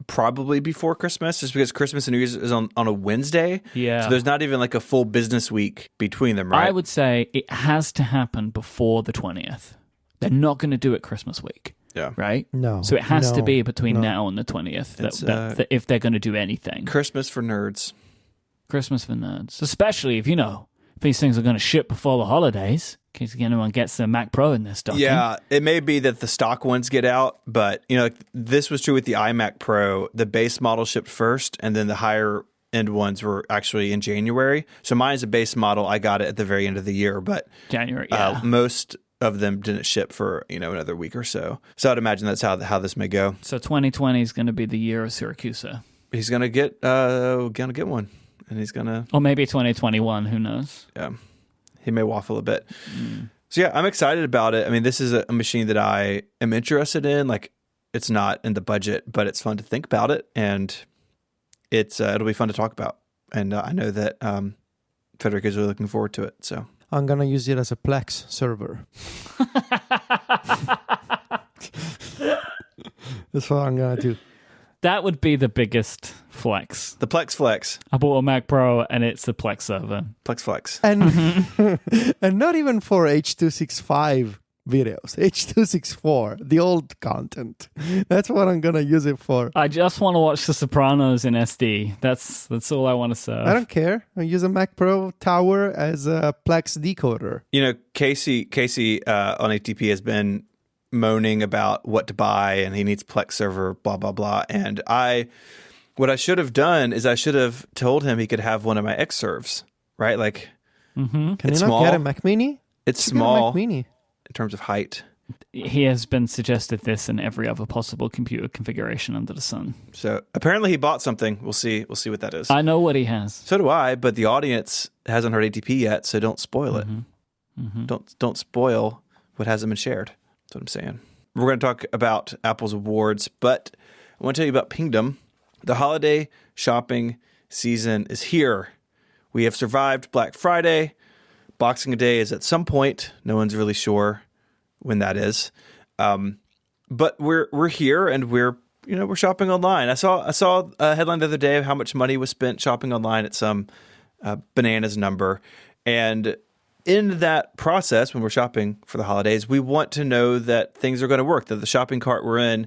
probably before Christmas, just because Christmas and New Year's is on a Wednesday. Yeah. So there's not even like a full business week between them, right? I would say it has to happen before the 20th. They're not going to do it Christmas week. Yeah. Right? No. So it has to be between now and the 20th that if they're going to do anything. Christmas for nerds. Christmas for nerds. Especially if these things are going to ship before the holidays, in case anyone gets their Mac Pro in their stocking. Yeah, it may be that the stock ones get out, but this was true with the iMac Pro. The base model shipped first, and then the higher end ones were actually in January. So mine's a base model. I got it at the very end of the year, but January. Most of them didn't ship for another week or so. So I'd imagine that's how this may go. So 2020 is going to be the year of Syracuse. He's gonna get one, and he's gonna, or maybe 2021. Who knows? Yeah. He may waffle a bit. So yeah, I'm excited about it. I mean, this is a machine that I am interested in. Like, it's not in the budget, but it's fun to think about it, and it'll be fun to talk about. And I know that Federico is really looking forward to it. So I'm gonna use it as a Plex server. That's what I'm gonna do. That would be the biggest flex. The Plex Flex. I bought a Mac Pro and it's the Plex server. Plex Flex. And and not even for H.265 videos. H.264, the old content. That's what I'm going to use it for. I just want to watch The Sopranos in SD. That's all I want to serve. I don't care. I use a Mac Pro Tower as a Plex decoder. Casey on ATP has been moaning about what to buy, and he needs Plex server, blah, blah, blah. And what I should have done is I should have told him he could have one of my X serves, right? Like, Can you not get a Mac Mini? It's small Mac Mini in terms of height. He has been suggested this in every other possible computer configuration under the sun. So apparently he bought something. We'll see what that is. I know what he has. So do I, but the audience hasn't heard ATP yet, so don't spoil it. Don't spoil what hasn't been shared. That's what I'm saying. We're going to talk about Apple's awards, but I want to tell you about Pingdom. The holiday shopping season is here. We have survived Black Friday. Boxing Day is at some point. No one's really sure when that is. But we're here, and we're shopping online. I saw a headline the other day of how much money was spent shopping online at some bananas number. And in that process, when we're shopping for the holidays, we want to know that things are going to work, that the shopping cart we're in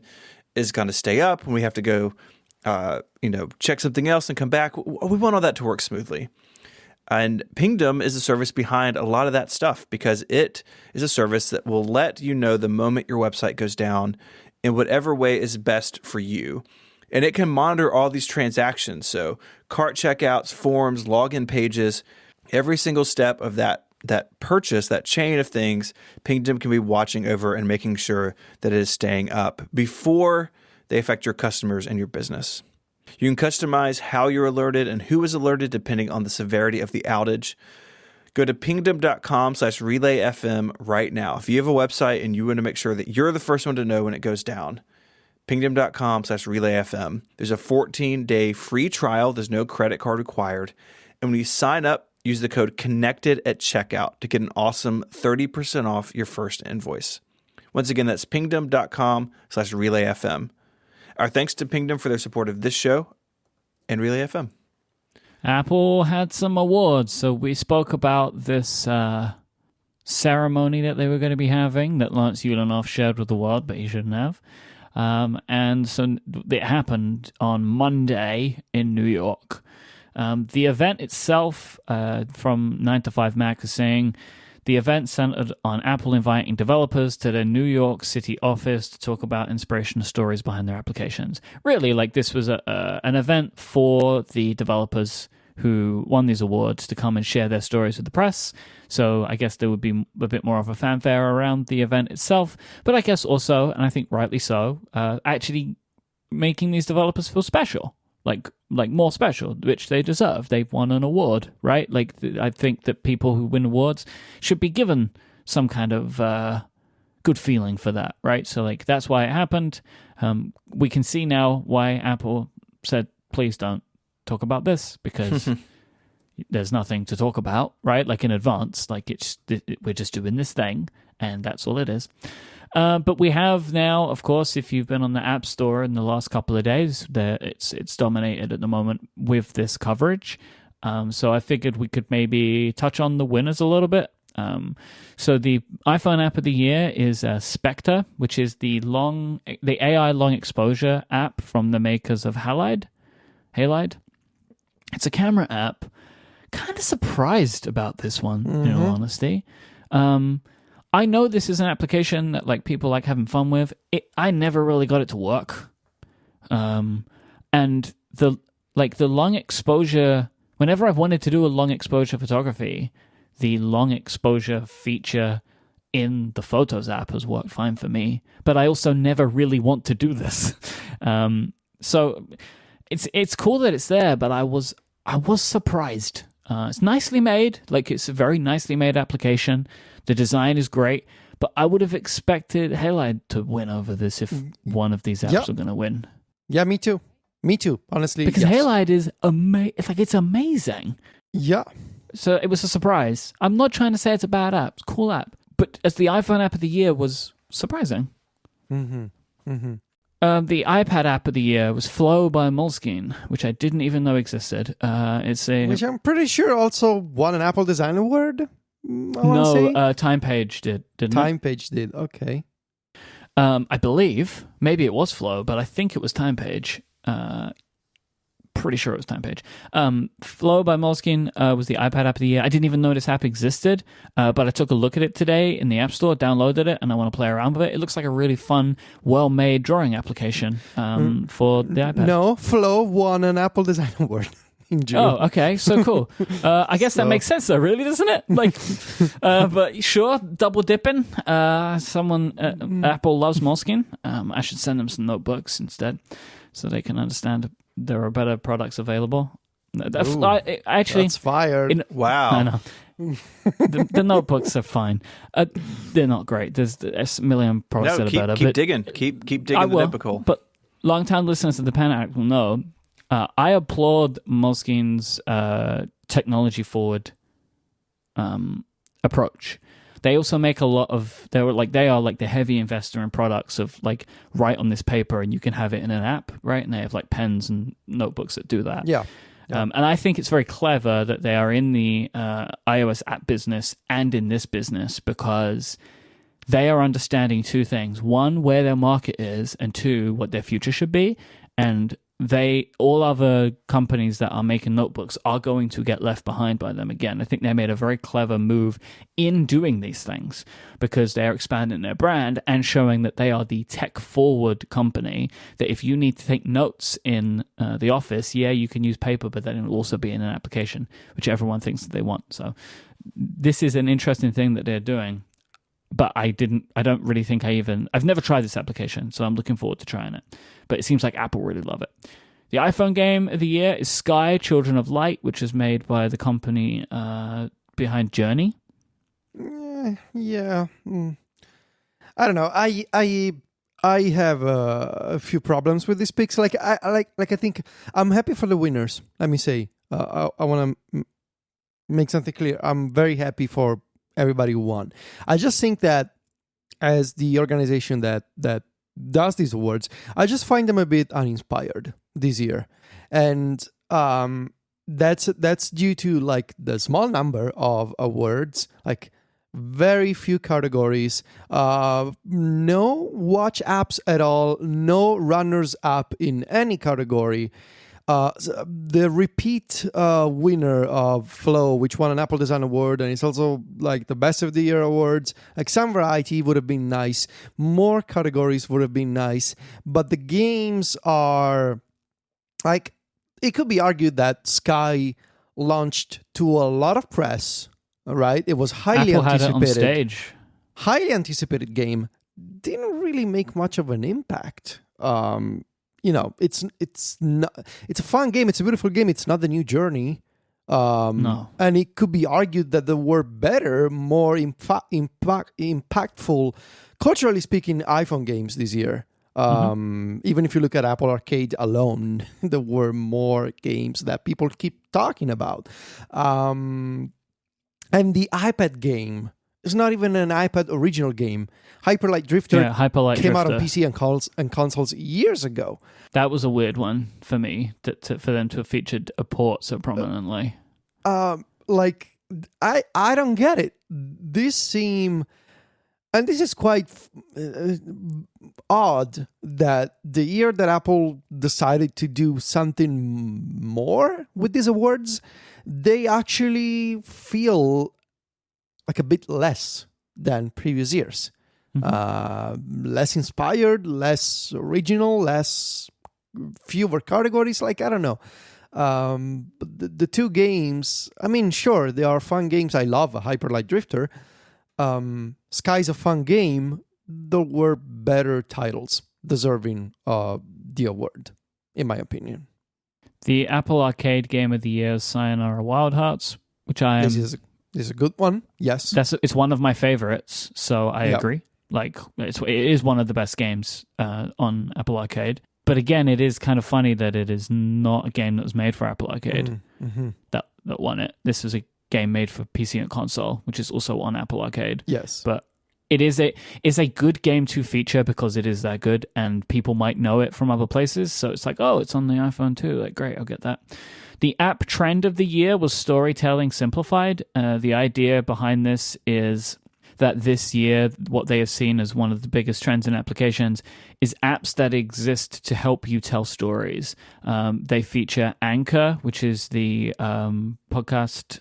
is going to stay up when we have to go, check something else and come back. We want all that to work smoothly. And Pingdom is a service behind a lot of that stuff, because it is a service that will let you know the moment your website goes down in whatever way is best for you. And it can monitor all these transactions. So cart checkouts, forms, login pages, every single step of that purchase, that chain of things, Pingdom can be watching over and making sure that it is staying up before they affect your customers and your business. You can customize how you're alerted and who is alerted depending on the severity of the outage. Go to pingdom.com/relayfm right now. If you have a website and you want to make sure that you're the first one to know when it goes down, pingdom.com/relayfm. There's a 14-day free trial. There's no credit card required. And when you sign up, use the code CONNECTED at checkout to get an awesome 30% off your first invoice. Once again, that's pingdom.com/relayfm. Our thanks to Pingdom for their support of this show and Relay FM. Apple had some awards. So we spoke about this ceremony that they were going to be having that Lance Ulanoff shared with the world, but he shouldn't have. And so it happened on Monday in New York. The event itself, from 9 to 5 Mac, is saying the event centered on Apple inviting developers to their New York City office to talk about inspirational stories behind their applications. Really, like, this was an event for the developers who won these awards to come and share their stories with the press. So I guess there would be a bit more of a fanfare around the event itself. But I guess also, and I think rightly so, actually making these developers feel special. Like more special, which they deserve. They've won an award, right? Like, I think that people who win awards should be given some kind of good feeling for that, right? So like that's why it happened. We can see now why Apple said, please don't talk about this, because there's nothing to talk about, right? Like in advance, like we're just doing this thing, and that's all it is. But we have now, of course, if you've been on the App Store in the last couple of days, it's dominated at the moment with this coverage. So I figured we could maybe touch on the winners a little bit. So the iPhone app of the year is Spectre, which is the AI long exposure app from the makers of Halide. It's a camera app. Kind of surprised about this one, in all honesty. I know this is an application that like people like having fun with. I never really got it to work. And the long exposure, whenever I've wanted to do a long exposure photography, the long exposure feature in the Photos app has worked fine for me. But I also never really want to do this. So it's cool that it's there, but I was surprised. It's nicely made, like it's a very nicely made application. The design is great, but I would have expected Halide to win over this if one of these apps were going to win. Yeah, me too. Honestly, because Halide is it's amazing. Yeah. So it was a surprise. I'm not trying to say it's a bad app. It's a cool app, but as the iPhone app of the year was surprising. The iPad app of the year was Flow by Moleskine, which I didn't even know existed. Which I'm pretty sure also won an Apple Design Award. Time Page did, didn't it? Time Page did, okay. I believe, maybe it was Flow, but I think it was Time Page. Pretty sure it was Time Page. Flow by Moleskine was the iPad app of the year. I didn't even know this app existed, but I took a look at it today in the App Store, downloaded it, and I want to play around with it. It looks like a really fun, well-made drawing application for the iPad. No, Flow won an Apple Design Award in June. Oh, okay, so cool. I guess that makes sense though, really, doesn't it? Like, but sure, double dipping. Apple loves Moleskine. I should send them some notebooks instead, so they can understand there are better products available. That's fired. Wow. I know. The notebooks are fine. They're not great. There's a million products that are better. Keep digging. Keep digging the notebook. But long-time listeners of the Pen Act will know, I applaud Moleskine's technology-forward approach. They also make a lot of. They are like the heavy investor in products of like write on this paper and you can have it in an app, right? And they have like pens and notebooks that do that. Yeah. And I think it's very clever that they are in the iOS app business and in this business, because they are understanding two things: one, where their market is, and two, what their future should be. And all other companies that are making notebooks are going to get left behind by them again. I think they made a very clever move in doing these things, because they are expanding their brand and showing that they are the tech-forward company, that if you need to take notes in the office, you can use paper, but then it will also be in an application, which everyone thinks that they want. So this is an interesting thing that they're doing. But I don't really think I've never tried this application, so I'm looking forward to trying it. But it seems like Apple really love it. The iPhone game of the year is Sky, Children of Light, which is made by the company behind Journey. Yeah. I don't know. I have a few problems with these picks. I think I'm happy for the winners. Let me say, I want to make something clear. I'm very happy for everybody who won. I just think that as the organization that does these awards, I just find them a bit uninspired this year, and that's due to like the small number of awards, like very few categories, no watch apps at all, no runners up in any category. The repeat winner of Flow, which won an Apple Design Award, and it's also like the Best of the Year awards. Like some variety would have been nice. More categories would have been nice. But the games are like, it could be argued that Sky launched to a lot of press, right? It was highly Apple anticipated. had it on stage. Highly anticipated game. Didn't really make much of an impact. It's not. It's a fun game. It's a beautiful game. It's not the new Journey. No. And it could be argued that there were better, more impactful, culturally speaking, iPhone games this year. Even if you look at Apple Arcade alone, there were more games that people keep talking about. And the iPad game is not even an iPad original game. Hyper Light Drifter came out on PC and consoles years ago. That was a weird one for me, for them to have featured a port so prominently. I don't get it. And this is quite odd that the year that Apple decided to do something more with these awards, they actually feel like a bit less than previous years. Less inspired, less original, fewer categories. Like, I don't know. But the two games, I mean, sure, they are fun games. I love a Hyper Light Drifter. Sky's a fun game. There were better titles deserving the award, in my opinion. The Apple Arcade Game of the Year is Sayonara Wild Hearts, which This is a good one. Yes, it's one of my favorites. So I agree. Like it is one of the best games on Apple Arcade. But again, it is kind of funny that it is not a game that was made for Apple Arcade that won it. This was a game made for PC and console, which is also on Apple Arcade. Yes, but it's a good game to feature because it is that good, and people might know it from other places. So it's like, oh, it's on the iPhone too. Like, great, I'll get that. The app trend of the year was storytelling simplified. The idea behind this is that this year, what they have seen as one of the biggest trends in applications is apps that exist to help you tell stories. They feature Anchor, which is the podcast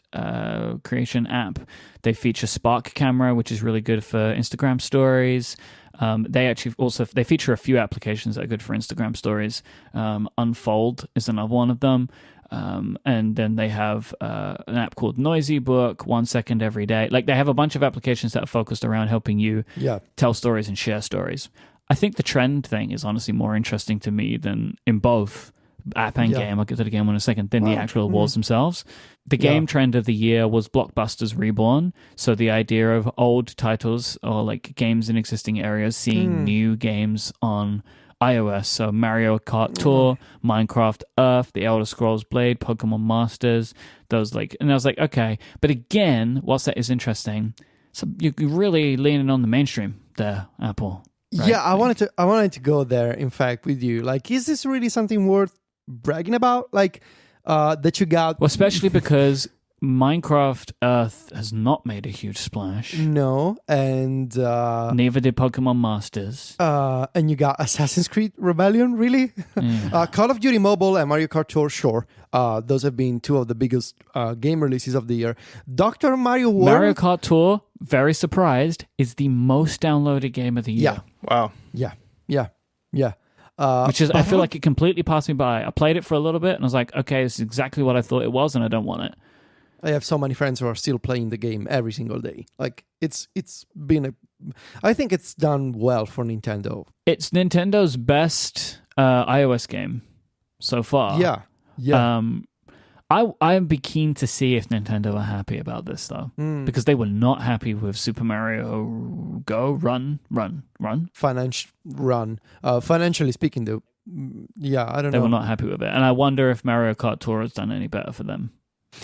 creation app. They feature Spark Camera, which is really good for Instagram stories. They feature a few applications that are good for Instagram stories. Unfold is another one of them. And then they have an app called Noisy Book, 1 second every day. Like, they have a bunch of applications that are focused around helping you tell stories and share stories. I think the trend thing is honestly more interesting to me than in both app and game. I'll get to the game in a second, than the actual awards themselves. The game trend of the year was Blockbusters Reborn. So the idea of old titles or like games in existing areas seeing new games on iOS, so Mario Kart Tour, Minecraft Earth, The Elder Scrolls Blade, Pokemon Masters, and I was like, okay. But again, whilst that is interesting, so you're really leaning on the mainstream there, Apple. Right? Yeah, I wanted to go there, in fact, with you. Like, is this really something worth bragging about? Like, that you got... Well, especially because Minecraft Earth has not made a huge splash. No, and... neither did Pokemon Masters. And you got Assassin's Creed Rebellion, really? Yeah. Call of Duty Mobile and Mario Kart Tour, sure. Those have been two of the biggest game releases of the year. Dr. Mario World... Mario Kart Tour, very surprised, is the most downloaded game of the year. Yeah. Wow. Yeah. Which is, I feel like it completely passed me by. I played it for a little bit and I was like, okay, this is exactly what I thought it was and I don't want it. I have so many friends who are still playing the game every single day. Like, it's been I think it's done well for Nintendo. It's Nintendo's best iOS game so far. Yeah. I'd be keen to see if Nintendo are happy about this, though, because they were not happy with Super Mario Go Run. Financially speaking, though, I don't know. They were not happy with it, and I wonder if Mario Kart Tour has done any better for them.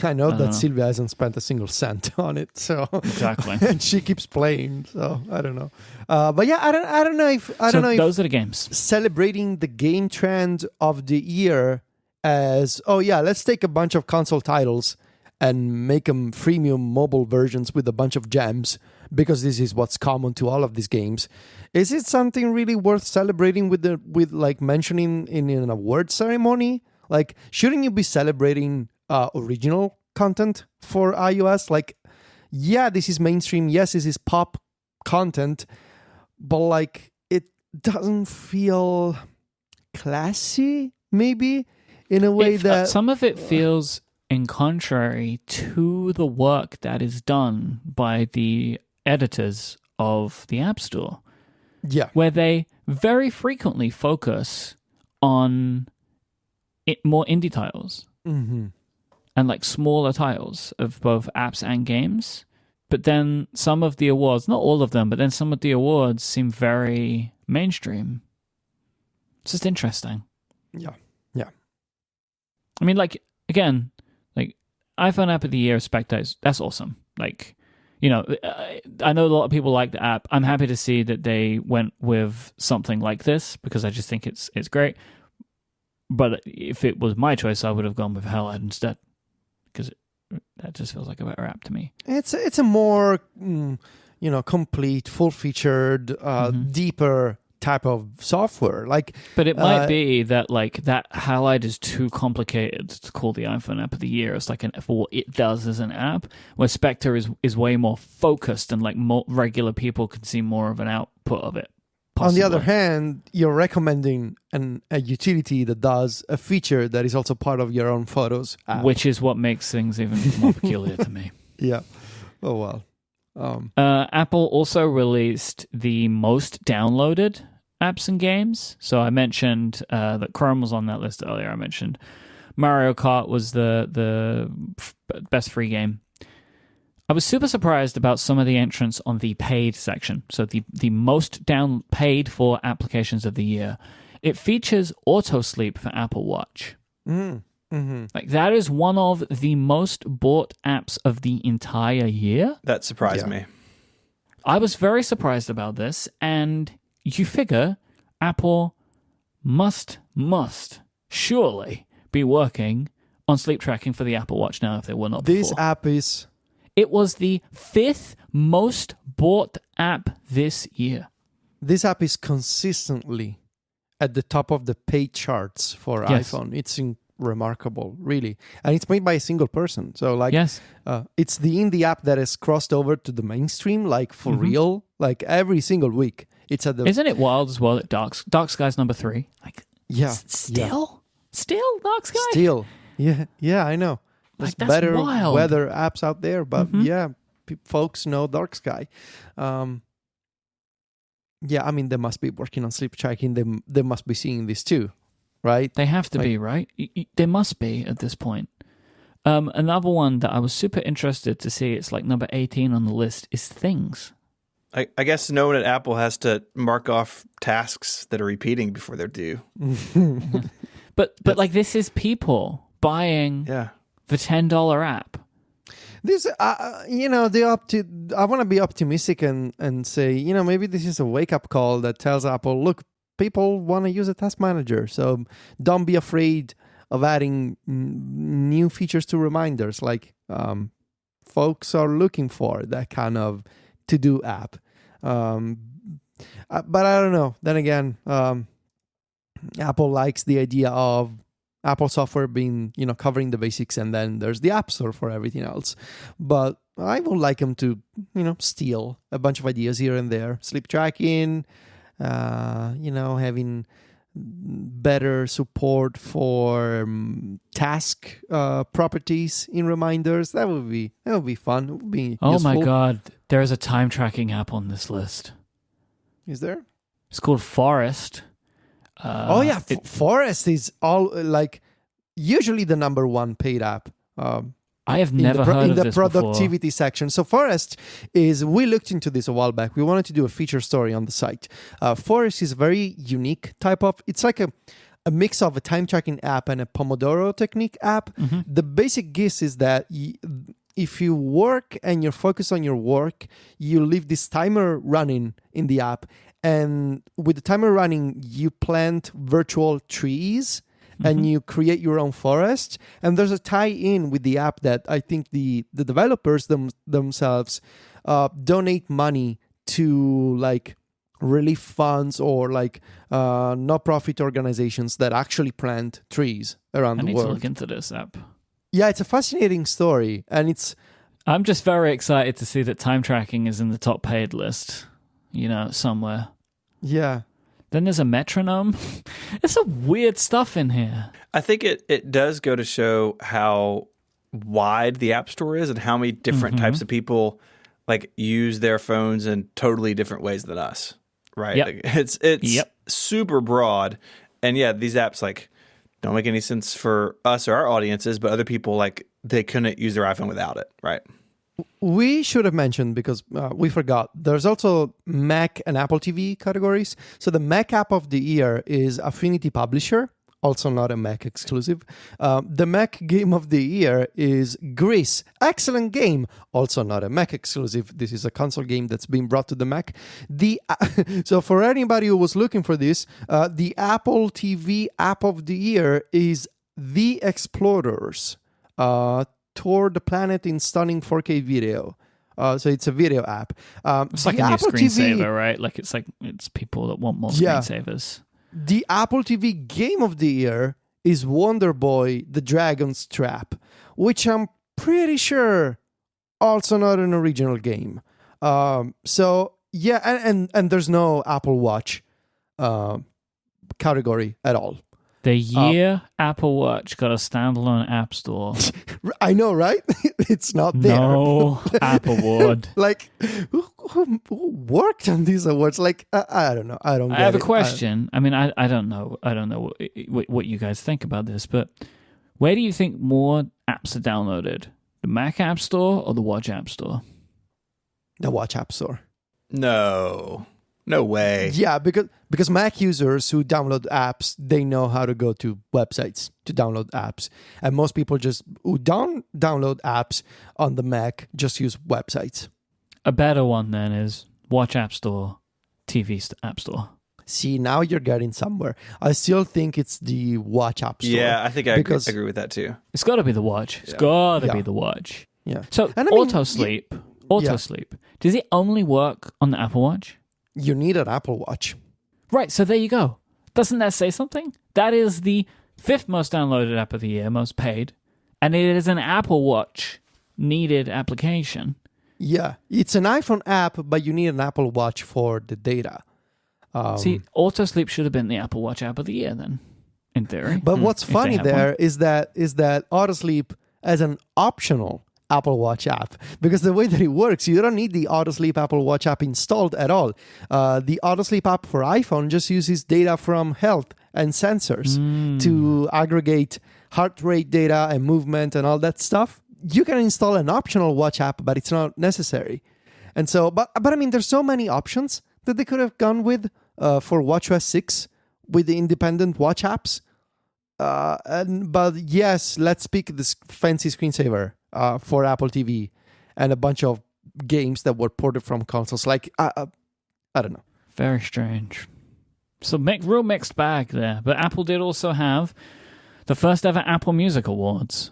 I know that Sylvia hasn't spent a single cent on it, so exactly, and she keeps playing. So I don't know, but yeah, I don't know if those are the games celebrating the game trend of the year as let's take a bunch of console titles and make them freemium mobile versions with a bunch of gems because this is what's common to all of these games. Is it something really worth celebrating with like mentioning in an award ceremony? Like, shouldn't you be celebrating original content for iOS? Like, yeah, this is mainstream. Yes, this is pop content, but like, it doesn't feel classy, maybe, in a way that some of it feels in contrary to the work that is done by the editors of the App Store. Yeah, where they very frequently focus on more indie titles. Mm-hmm. and like smaller titles of both apps and games. But then some of the awards, not all of them, but then some of the awards seem very mainstream. It's just interesting. Yeah. I mean, like, again, like iPhone App of the Year Spectators, that's awesome. Like, you know, I know a lot of people like the app. I'm happy to see that they went with something like this because I just think it's great. But if it was my choice, I would have gone with Halide instead because that just feels like a better app to me. It's a more complete, full-featured, deeper type of software. Like, but it might be that like that Halide is too complicated to call the iPhone App of the Year. It's like for what it does as an app, where Spectre is way more focused and like more regular people can see more of an output of it. Possibly. On the other hand, you're recommending a utility that does a feature that is also part of your own Photos app. Which is what makes things even more peculiar to me. Yeah. Oh, well. Apple also released the most downloaded apps and games. So I mentioned that Chrome was on that list earlier. I mentioned Mario Kart was the best free game. I was super surprised about some of the entrants on the paid section. So the most paid for applications of the year. It features auto sleep for Apple Watch. Mm-hmm. Like that is one of the most bought apps of the entire year. That surprised me. I was very surprised about this, and you figure Apple must surely be working on sleep tracking for the Apple Watch now if they were not before. This app is... It was the 5th most bought app this year. This app is consistently at the top of the paid charts for iPhone. It's remarkable, really. And it's made by a single person. So, like, it's the indie app that has crossed over to the mainstream, like, for real. Like, every single week. It's at the... Isn't it wild as well that Dark Sky's number 3? Like, Still Dark Sky? Still. Yeah, I know. There's that's better wild. weather apps out there, but folks know Dark Sky. I mean, they must be working on sleep tracking. They must be seeing this too, right? They have to be, right? They must be at this point. Another one that I was super interested to see, it's like number 18 on the list, is Things. I guess no one at Apple has to mark off tasks that are repeating before they're due. But like this is people buying the $10 app. This, I want to be optimistic and say, maybe this is a wake-up call that tells Apple, look, people want to use a task manager, so don't be afraid of adding new features to reminders. Like, folks are looking for that kind of to-do app. But I don't know. Then again, Apple likes the idea of Apple software being, covering the basics, and then there's the App Store for everything else. But I would like them to, steal a bunch of ideas here and there. Sleep tracking, having better support for task properties in reminders. That would be fun. It would be oh useful. My God, there is a time tracking app on this list. Is there? It's called Forest. Forest is all usually the number one paid app. I have never heard of this in the productivity before. section. So Forest we looked into this a while back. We wanted to do a feature story on the site. Forest is a very unique type of. It's like a mix of a time tracking app and a Pomodoro technique app. Mm-hmm. The basic gist is that if you work and you're focused on your work, you leave this timer running in the app. And with the timer running, you plant virtual trees and you create your own forest. And there's a tie-in with the app that I think the developers themselves donate money to relief funds or not-profit organizations that actually plant trees around the world. I need to look into this app. Yeah, it's a fascinating story. And I'm just very excited to see that time tracking is in the top paid list. Somewhere. Yeah. Then there's a metronome. There's some weird stuff in here. I think it does go to show how wide the App Store is and how many different types of people use their phones in totally different ways than us, right? Yep. It's super broad. And yeah, these apps don't make any sense for us or our audiences, but other people they couldn't use their iPhone without it, right? We should have mentioned, because we forgot, there's also Mac and Apple TV categories. So the Mac app of the year is Affinity Publisher, also not a Mac exclusive. The Mac game of the year is Grease, excellent game, also not a Mac exclusive. This is a console game that's been brought to the Mac. So for anybody who was looking for this, the Apple TV app of the year is The Explorers, Tour the Planet in Stunning 4K Video. So it's a video app. It's like a new screensaver, right? Like it's people that want more screensavers. The Apple TV game of the year is Wonder Boy: The Dragon's Trap, which I'm pretty sure also not an original game. So yeah, and there's no Apple Watch category at all. The year Apple Watch got a standalone app store. I know, right? It's not there. No Apple Watch. Like, who worked on these awards? Like, I don't know. I have a question. I mean, I don't know. I don't know what you guys think about this, but where do you think more apps are downloaded? The Mac App Store or the Watch App Store? The Watch App Store. No way. Yeah, because Mac users who download apps, they know how to go to websites to download apps. And most people who don't download apps on the Mac just use websites. A better one then is Watch App Store, TV App Store. See, now you're getting somewhere. I still think it's the Watch App Store. Yeah, I think I agree with that too. It's got to be the Watch. It's got to be the Watch. Yeah. So Auto Sleep. Does it only work on the Apple Watch? You need an Apple Watch. Right, so there you go. Doesn't that say something? That is the 5th most downloaded app of the year, most paid, and it is an Apple Watch needed application. Yeah, it's an iPhone app, but you need an Apple Watch for the data. See, Auto Sleep should have been the Apple Watch app of the year then, in theory. But what's funny there is that Auto Sleep as an optional Apple Watch app, because the way that it works, you don't need the Auto Sleep Apple Watch app installed at all. The Auto Sleep app for iPhone just uses data from health and sensors to aggregate heart rate data and movement and all that stuff. You can install an optional watch app, but it's not necessary. And so, but I mean, there's so many options that they could have gone with for WatchOS 6 with the independent watch apps. But yes, let's pick this fancy screensaver for Apple TV and a bunch of games that were ported from consoles. Like, I don't know. Very strange. So real mixed bag there. But Apple did also have the first ever Apple Music Awards.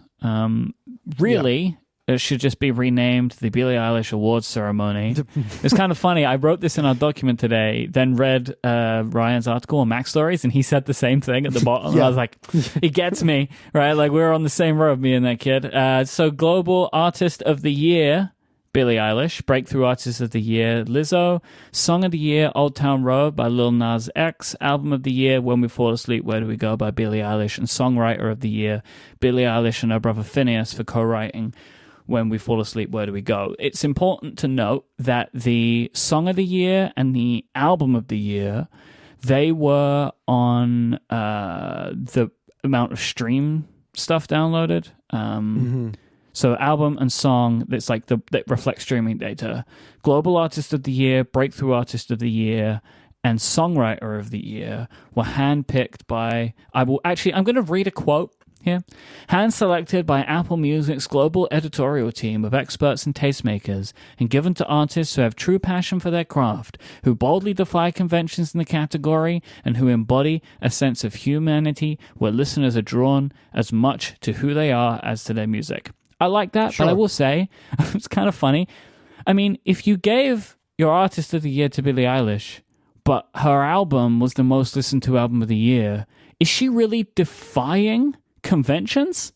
It should just be renamed the Billie Eilish Awards Ceremony. It's kind of funny. I wrote this in our document today, then read Ryan's article on Mac Stories, and he said the same thing at the bottom. I was like, he gets me, right? Like, we're on the same road, me and that kid. So Global Artist of the Year, Billie Eilish. Breakthrough Artist of the Year, Lizzo. Song of the Year, Old Town Road by Lil Nas X. Album of the Year, When We Fall Asleep, Where Do We Go by Billie Eilish. And Songwriter of the Year, Billie Eilish and her brother Phineas for co-writing When We Fall Asleep, Where Do We Go. It's important to note that the Song of the Year and the Album of the Year, they were on the amount of stream stuff downloaded. So album and song, that's like that reflects streaming data. Global Artist of the Year, Breakthrough Artist of the Year, and Songwriter of the Year were handpicked by... I'm going to read a quote here. Hand-selected by Apple Music's global editorial team of experts and tastemakers, and given to artists who have true passion for their craft, who boldly defy conventions in the category, and who embody a sense of humanity where listeners are drawn as much to who they are as to their music. I like that, but I will say, it's kind of funny. I mean, if you gave your Artist of the Year to Billie Eilish, but her album was the most listened to album of the year, is she really defying conventions?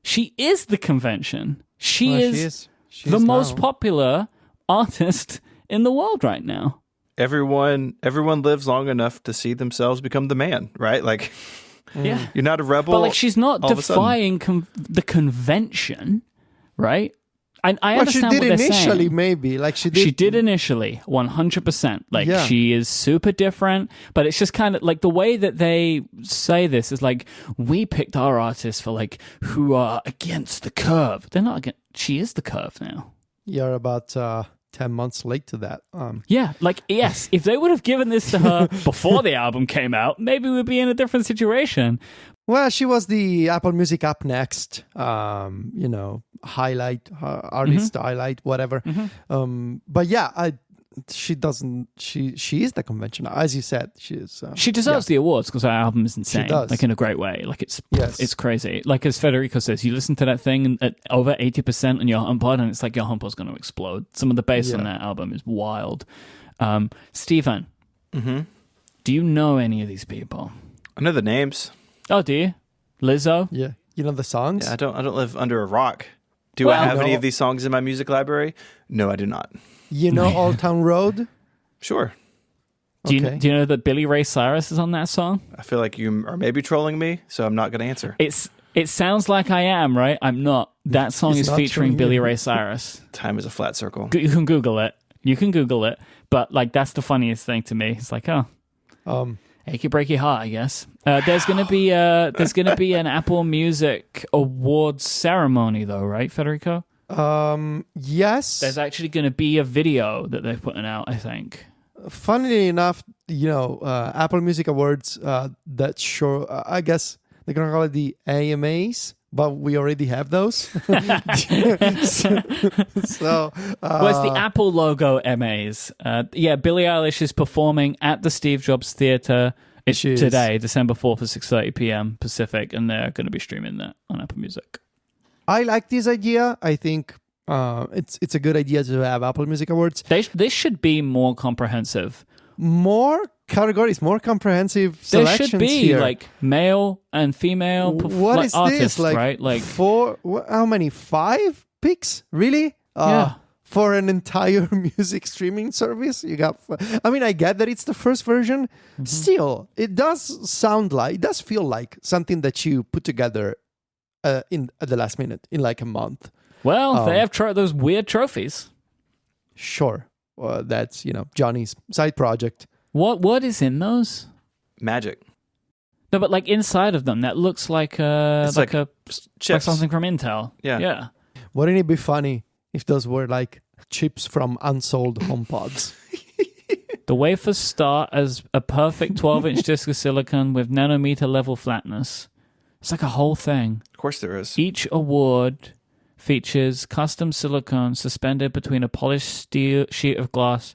She is the convention. She is the most popular artist in the world right now. Everyone lives long enough to see themselves become the man, right? Like, yeah, you're not a rebel. But like, she's not defying the convention, right? I understand she did what they're initially, saying. maybe. Like she did. She did initially, 100%. Like, she is super different, but it's just kind of like the way that they say this is like, we picked our artists for like who are against the curve. They're not against. She is the curve now. You're about 10 months late to that. Yeah, like, yes, if they would have given this to her before the album came out, maybe we'd be in a different situation. Well, she was the Apple Music Up Next, highlight, artist highlight, whatever. But yeah, she is the convention. As you said, she is. She deserves the awards because her album is insane. She does. Like, in a great way. Like, it's crazy. Like, as Federico says, you listen to that thing at over 80% on your HomePod and it's like your HomePod's going to explode. Some of the bass on that album is wild. Stephen, do you know any of these people? I know the names. Oh, do you? Lizzo? Yeah. You know the songs? Yeah, I don't live under a rock. Do I have any of these songs in my music library? No, I do not. You know Old Town Road? Sure. Do you know that Billy Ray Cyrus is on that song? I feel like you are maybe trolling me, so I'm not going to answer. It sounds like I am, right? I'm not. That song is featuring Billy Ray Cyrus. Time is a flat circle. You can Google it. But like, that's the funniest thing to me. It's like, achy breaky heart, I guess. There's gonna be an Apple Music Awards ceremony, though, right, Federico? Yes. There's actually gonna be a video that they're putting out, I think. Funnily enough, Apple Music Awards. That show. I guess they're gonna call it the AMAs, but we already have those. So, well, it's the Apple logo MAs. Billie Eilish is performing at the Steve Jobs Theater. It's today, December 4th at 6:30 p.m. Pacific, and they're going to be streaming that on Apple Music. I like this idea. I think it's a good idea to have Apple Music Awards. This should be more comprehensive. More categories, more comprehensive selections. There should be here. Like male and female what is artists, this? Like, right? Like how many? 5 picks? Really? Yeah. For an entire music streaming service, you got. I mean, I get that it's the first version. Still, it does feel like something that you put together at the last minute in like a month. Well, they have those weird trophies. Sure, that's Johnny's side project. What is in those? Magic. No, but like inside of them, that looks like chips. like something from Intel. Yeah. Wouldn't it be funny if those were like chips from unsold HomePods? The wafers start as a perfect 12-inch disc of silicon with nanometer level flatness. It's like a whole thing. Of course there is. Each award features custom silicone suspended between a polished steel sheet of glass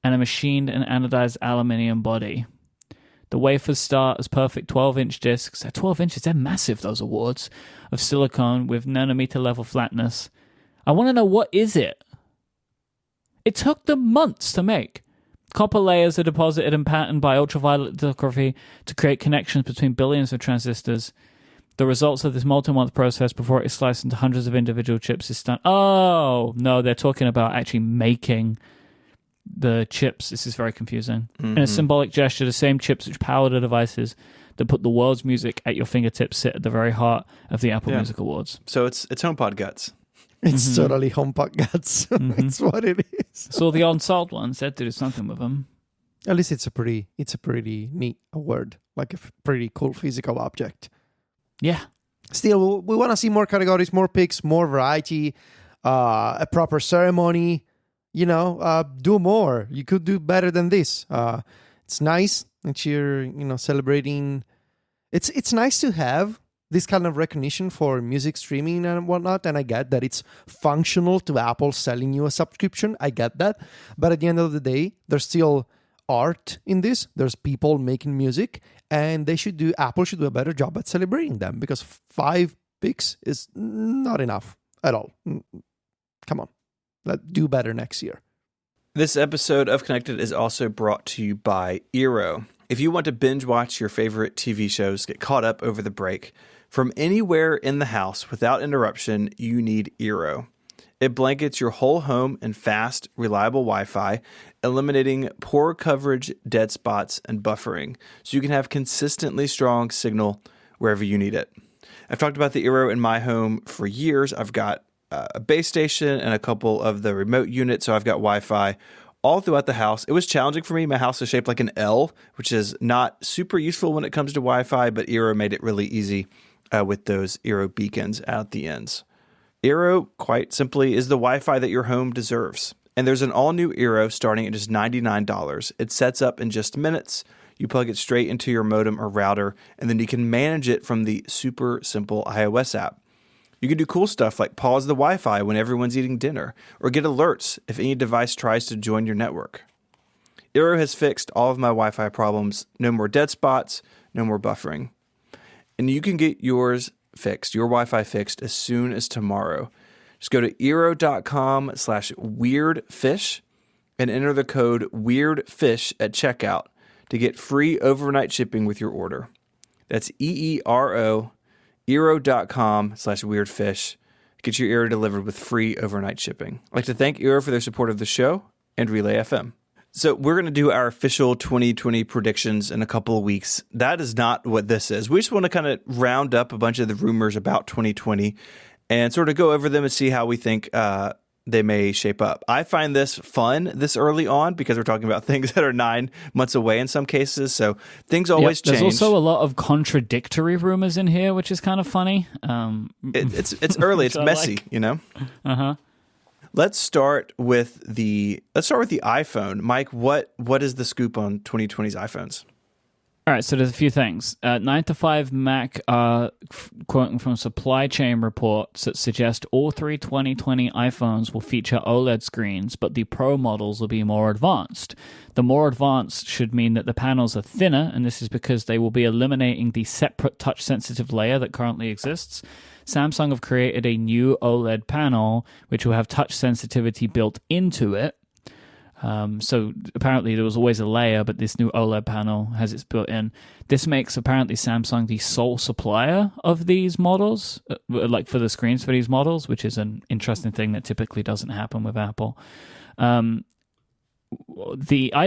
and a machined and anodized aluminium body. The wafers start as perfect 12-inch discs. They're 12 inches. They're massive, those awards, of silicone with nanometer level flatness. I want to know, what is it? It took them months to make. Copper layers are deposited and patterned by ultraviolet lithography to create connections between billions of transistors. The results of this multi-month process before it is sliced into hundreds of individual chips is stunned. Oh, no, they're talking about actually making the chips. This is very confusing. In a symbolic gesture, the same chips which power the devices that put the world's music at your fingertips sit at the very heart of the Apple Music Awards. So it's HomePod guts. It's totally HomePod guts. It's what it is. So the unsolved ones, they had to do something with them. At least it's a pretty neat award, like a pretty cool physical object. Yeah. Still, we want to see more categories, more picks, more variety, a proper ceremony. Do more. You could do better than this. It's nice that you're, celebrating. It's nice to have this kind of recognition for music streaming and whatnot. And I get that it's functional to Apple selling you a subscription. I get that. But at the end of the day, there's still art in this. There's people making music, and Apple should do a better job at celebrating them, because 5 picks is not enough at all. Come on. Let's do better next year. This episode of Connected is also brought to you by Eero. If you want to binge watch your favorite TV shows, get caught up over the break, from anywhere in the house without interruption, you need Eero. It blankets your whole home in fast, reliable Wi-Fi, eliminating poor coverage, dead spots, and buffering, so you can have consistently strong signal wherever you need it. I've talked about the Eero in my home for years. I've got a base station and a couple of the remote units, so I've got Wi-Fi all throughout the house. It was challenging for me. My house is shaped like an L, which is not super useful when it comes to Wi-Fi, but Eero made it really easy with those Eero beacons at the ends. Eero, quite simply, is the Wi-Fi that your home deserves. And there's an all-new Eero starting at just $99. It sets up in just minutes. You plug it straight into your modem or router, and then you can manage it from the super simple iOS app. You can do cool stuff like pause the Wi-Fi when everyone's eating dinner, or get alerts if any device tries to join your network. Eero has fixed all of my Wi-Fi problems. No more dead spots, no more buffering. And you can get yours fixed, your Wi-Fi fixed, as soon as tomorrow. Just go to eero.com/weirdfish and enter the code WEIRDFISH at checkout to get free overnight shipping with your order. That's EERO, eero.com/weirdfish. Get your Eero delivered with free overnight shipping. I'd like to thank Eero for their support of the show and Relay FM. So we're going to do our official 2020 predictions in a couple of weeks. That is not what this is. We just want to kind of round up a bunch of the rumors about 2020 and sort of go over them and see how we think they may shape up. I find this fun this early on because we're talking about things that are 9 months away in some cases. So things always change. There's also a lot of contradictory rumors in here, which is kind of funny. It's early. It's messy, you know? Uh-huh. Let's start with the iPhone. Myke, what is the scoop on 2020's iPhones? All right, so there's a few things. 9 to 5 Mac are quoting from supply chain reports that suggest all three 2020 iPhones will feature OLED screens, but the Pro models will be more advanced. The more advanced should mean that the panels are thinner, and this is because they will be eliminating the separate touch-sensitive layer that currently exists. Samsung have created a new OLED panel, which will have touch sensitivity built into it. So apparently there was always a layer, but this new OLED panel has its built in. This makes apparently Samsung the sole supplier of these models, like for the screens for these models, which is an interesting thing that typically doesn't happen with Apple. I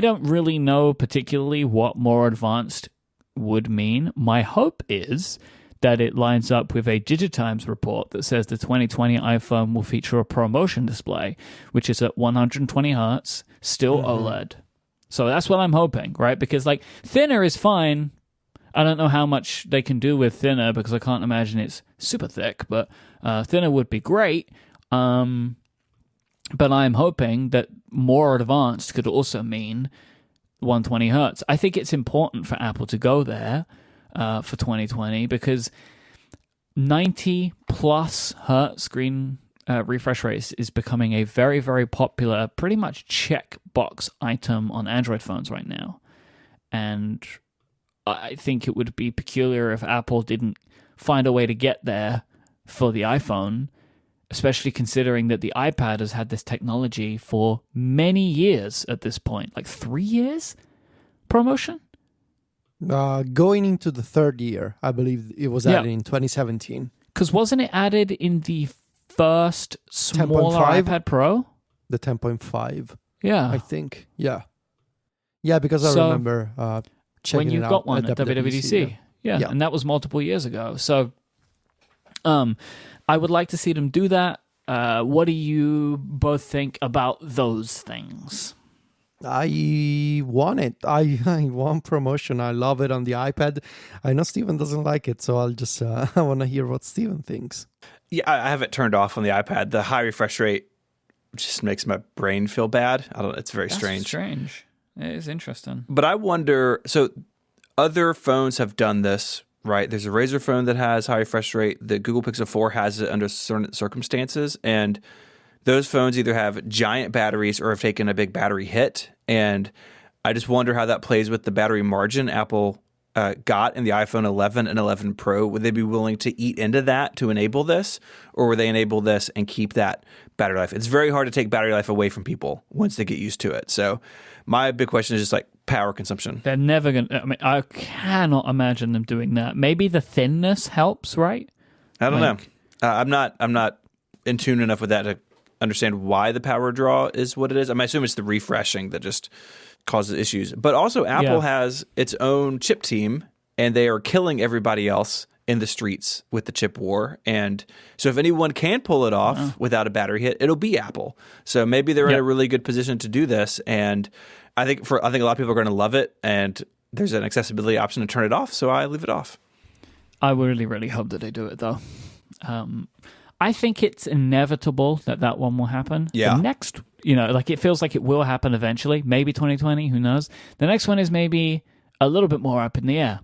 don't really know particularly what more advanced would mean. My hope is that it lines up with a Digitimes report that says the 2020 iPhone will feature a ProMotion display, which is at 120 hertz, still OLED. So that's what I'm hoping, right? Because like thinner is fine. I don't know how much they can do with thinner because I can't imagine it's super thick, but thinner would be great. But I'm hoping that more advanced could also mean 120 hertz. I think it's important for Apple to go there for 2020 because 90 plus hertz screen refresh rates is becoming a very, very popular, pretty much checkbox item on Android phones right now. And I think it would be peculiar if Apple didn't find a way to get there for the iPhone, especially considering that the iPad has had this technology for many years at this point. Like 3 years? ProMotion? Going into the third year, I believe it was added in 2017. Because wasn't it added in the first smaller 10.5? iPad Pro? The 10.5. Yeah. I think. Yeah. Yeah, because I remember checking when you it out got one at at WWDC. Yeah, and that was multiple years ago. So I would like to see them do that. What do you both think about those things? I want it. I want ProMotion. I love it on the iPad. I know Steven doesn't like it, so I'll just I want to hear what Steven thinks. Yeah, I have it turned off on the iPad. The high refresh rate just makes my brain feel bad. I don't know. It's very strange. It is interesting. But I wonder, so other phones have done this, right? There's a Razer phone that has high refresh rate. The Google Pixel 4 has it under certain circumstances. And those phones either have giant batteries or have taken a big battery hit. And I just wonder how that plays with the battery margin Apple got in the iPhone 11 and 11 Pro. Would they be willing to eat into that to enable this? Or would they enable this and keep that battery life? It's very hard to take battery life away from people once they get used to it. So my big question is just like power consumption. They're never going to, I mean, I cannot imagine them doing that. Maybe the thinness helps, right? I don't know. I'm not in tune enough with that to understand why the power draw is what it is. I mean, I assume it's the refreshing that just causes issues. But also Apple has its own chip team, and they are killing everybody else in the streets with the chip war. And so if anyone can pull it off without a battery hit, it'll be Apple. So maybe they're in a really good position to do this. And I think a lot of people are going to love it. And there's an accessibility option to turn it off. So I leave it off. I really, really hope that they do it, though. I think it's inevitable that one will happen. Yeah. The next, it feels like it will happen eventually. Maybe 2020, who knows? The next one is maybe a little bit more up in the air.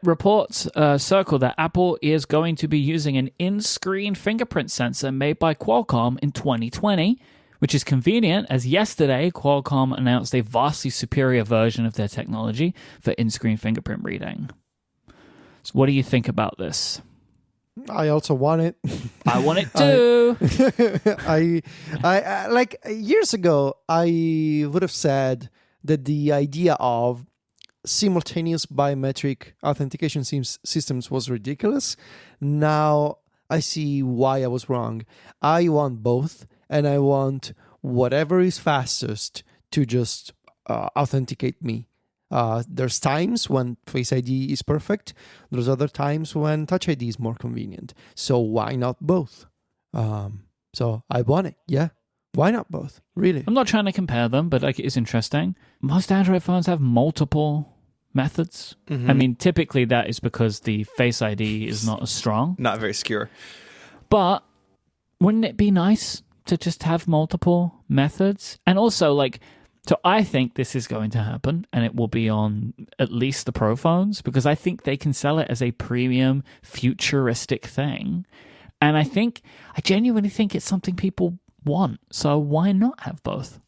Reports circle that Apple is going to be using an in-screen fingerprint sensor made by Qualcomm in 2020, which is convenient, as yesterday Qualcomm announced a vastly superior version of their technology for in-screen fingerprint reading. So what do you think about this? I also want it. I want it too. I like years ago, I would have said that the idea of simultaneous biometric authentication systems was ridiculous. Now I see why I was wrong. I want both, and I want whatever is fastest to just authenticate me. There's times when Face ID is perfect. There's other times when Touch ID is more convenient. So why not both? So I want it. Yeah. Why not both? Really? I'm not trying to compare them, but it is interesting. Most Android phones have multiple methods. Mm-hmm. I mean, typically that is because the Face ID is not as strong. Not very secure. But wouldn't it be nice to just have multiple methods? And also, so I think this is going to happen, and it will be on at least the Pro phones, because I think they can sell it as a premium, futuristic thing. And I genuinely think it's something people want. So why not have both?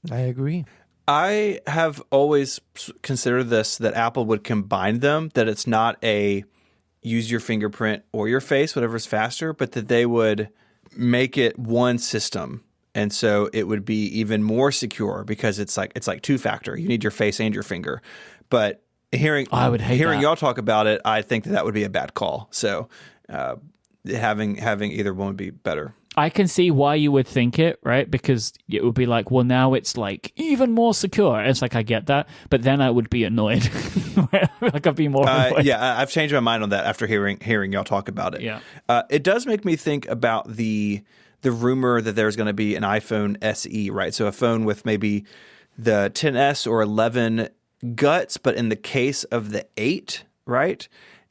I agree. I have always considered this, that Apple would combine them, that it's not a use your fingerprint or your face, whatever's faster, but that they would make it one system. And so it would be even more secure because it's like two-factor. You need your face and your finger. But hearing y'all talk about it, I think that would be a bad call. So having either one would be better. I can see why you would think it, right? Because it would be like, well, now it's even more secure. It's I get that, but then I would be annoyed. I'd be more annoyed. Yeah, I've changed my mind on that after hearing y'all talk about it. Yeah, it does make me think about the rumor that there's going to be an iPhone SE, right? So a phone with maybe the 10s or 11 guts, but in the case of the 8, right?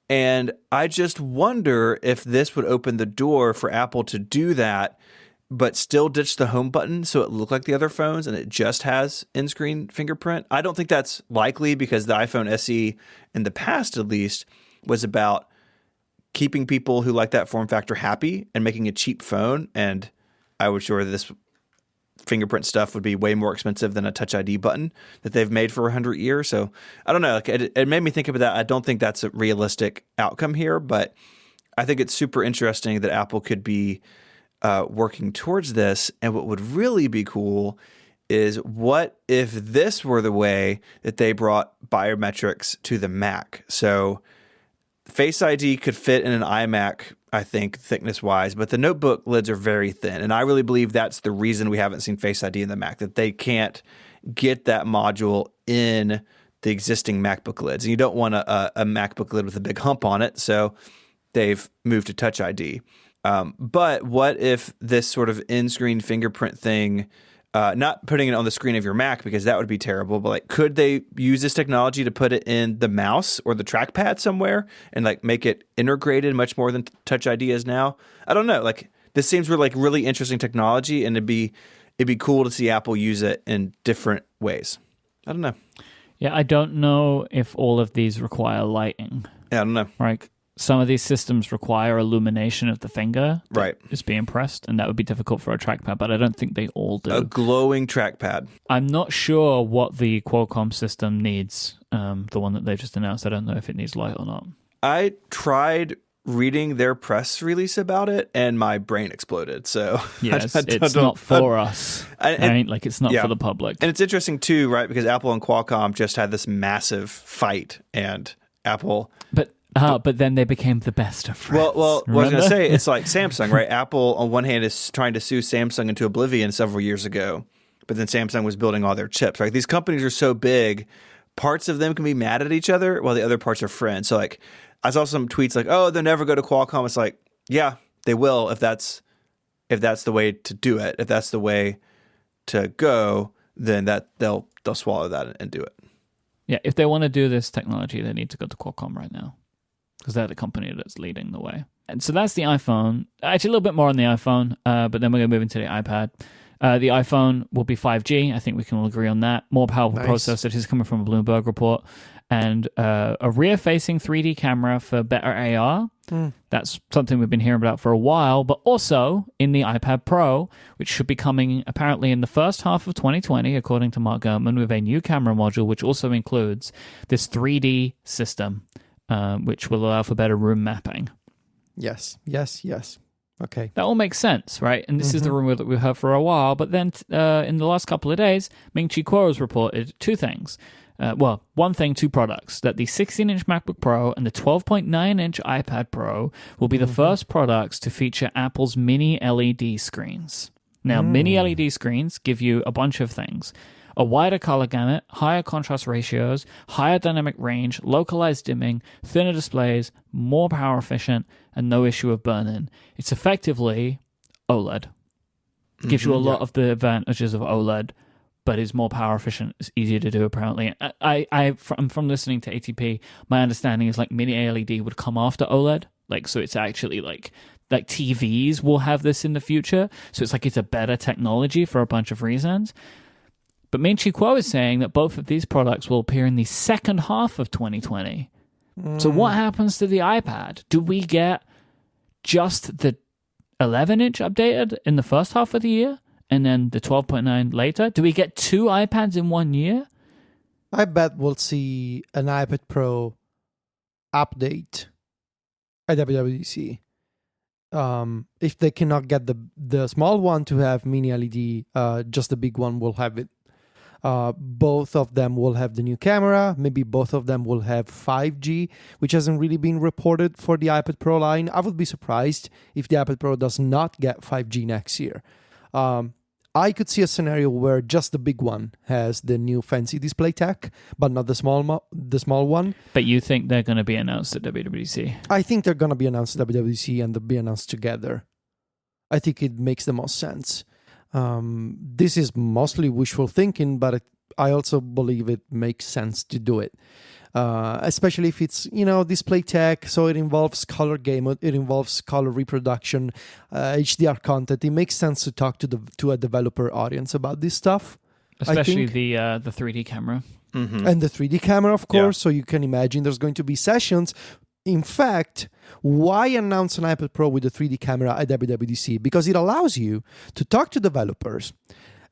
And I just wonder if this would open the door for Apple to do that, but still ditch the home button so it look like the other phones and it just has in-screen fingerprint. I don't think that's likely because the iPhone SE, in the past at least, was about keeping people who like that form factor happy and making a cheap phone. And I was sure this fingerprint stuff would be way more expensive than a Touch ID button that they've made for 100 years. So I don't know. It made me think about that. I don't think that's a realistic outcome here, but I think it's super interesting that Apple could be working towards this. And what would really be cool is what if this were the way that they brought biometrics to the Mac? So Face ID could fit in an iMac, I think, thickness-wise, but the notebook lids are very thin, and I really believe that's the reason we haven't seen Face ID in the Mac, that they can't get that module in the existing MacBook lids. And you don't want a MacBook lid with a big hump on it, so they've moved to Touch ID. But what if this sort of in-screen fingerprint thing, not putting it on the screen of your Mac because that would be terrible, but could they use this technology to put it in the mouse or the trackpad somewhere and make it integrated much more than Touch ID is now? I don't know. This seems really interesting technology, and it'd be cool to see Apple use it in different ways. I don't know. Yeah, I don't know if all of these require lighting. Yeah, I don't know. Right. Some of these systems require illumination of the finger that is being pressed, and that would be difficult for a trackpad, but I don't think they all do. A glowing trackpad. I'm not sure what the Qualcomm system needs, the one that they just announced. I don't know if it needs light or not. I tried reading their press release about it, and my brain exploded. So yes, it's not for us. It's not for the public. And it's interesting too, right? Because Apple and Qualcomm just had this massive fight, and Apple... But then they became the best of friends. Well, what I was going to say, it's like Samsung, right? Apple, on one hand, is trying to sue Samsung into oblivion several years ago, but then Samsung was building all their chips, right? These companies are so big, parts of them can be mad at each other while the other parts are friends. So, I saw some tweets like, "Oh, they'll never go to Qualcomm." It's like, yeah, they will if that's the way to do it. If that's the way to go, then they'll swallow that and do it. Yeah, if they want to do this technology, they need to go to Qualcomm right now because they're the company that's leading the way. And so that's the iPhone. Actually, a little bit more on the iPhone, but then we're going to move into the iPad. The iPhone will be 5G. I think we can all agree on that. More powerful processor. This is coming from a Bloomberg report. And a rear-facing 3D camera for better AR. That's something we've been hearing about for a while. But also in the iPad Pro, which should be coming apparently in the first half of 2020, according to Mark Gurman, with a new camera module, which also includes this 3D system, which will allow for better room mapping. Yes. Okay. That all makes sense, right? And this is the rumor that we've heard for a while. But then in the last couple of days, Myke Kuo has reported two things. One thing, two products, that the 16-inch MacBook Pro and the 12.9-inch iPad Pro will be the first products to feature Apple's mini LED screens. Now, mini LED screens give you a bunch of things. A wider color gamut, higher contrast ratios, higher dynamic range, localized dimming, thinner displays, more power efficient, and no issue of burn-in. It's effectively OLED. It gives you a lot of the advantages of OLED, but is more power efficient. It's easier to do, apparently. From listening to ATP, my understanding is like mini LED would come after OLED. So it's actually like TVs will have this in the future. So it's a better technology for a bunch of reasons. But Myke Kuo is saying that both of these products will appear in the second half of 2020. So what happens to the iPad? Do we get just the 11-inch updated in the first half of the year and then the 12.9 later? Do we get two iPads in 1 year? I bet we'll see an iPad Pro update at WWDC. If they cannot get the small one to have mini LED, just the big one will have it. Both of them will have the new camera. Maybe both of them will have 5G, which hasn't really been reported for the iPad Pro line. I would be surprised if the iPad Pro does not get 5G next year. I could see a scenario where just the big one has the new fancy display tech, but not the small one. But you think they're going to be announced at WWDC? I think they're going to be announced at WWDC and they'll be announced together. I think it makes the most sense. This is mostly wishful thinking, but I also believe it makes sense to do it. Especially if it's, display tech, so it involves color game, it involves color reproduction, HDR content. It makes sense to talk to a developer audience about this stuff. Especially the 3D camera. And the 3D camera, of course. Yeah. So you can imagine there's going to be sessions. In fact, why announce an iPad Pro with a 3D camera at WWDC? Because it allows you to talk to developers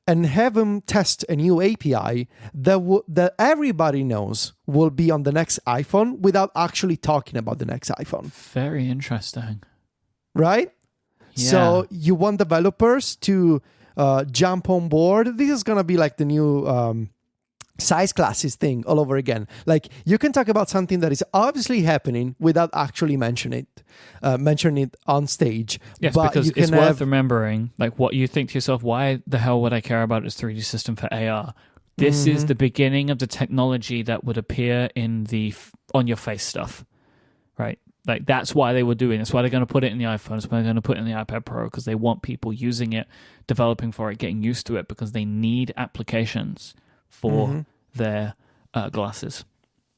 and have them test a new API that everybody knows will be on the next iPhone without actually talking about the next iPhone. Very interesting. Right? Yeah. So you want developers to jump on board. This is going to be like the new size classes thing all over again. You can talk about something that is obviously happening without actually mentioning it on stage. Yes, but because it's worth remembering, what you think to yourself, why the hell would I care about this 3D system for AR? This is the beginning of the technology that would appear in the on-your-face stuff, right? That's why they were doing it. That's why they're going to put it in the iPhone. That's why they're going to put it in the iPad Pro, because they want people using it, developing for it, getting used to it, because they need applications for their glasses.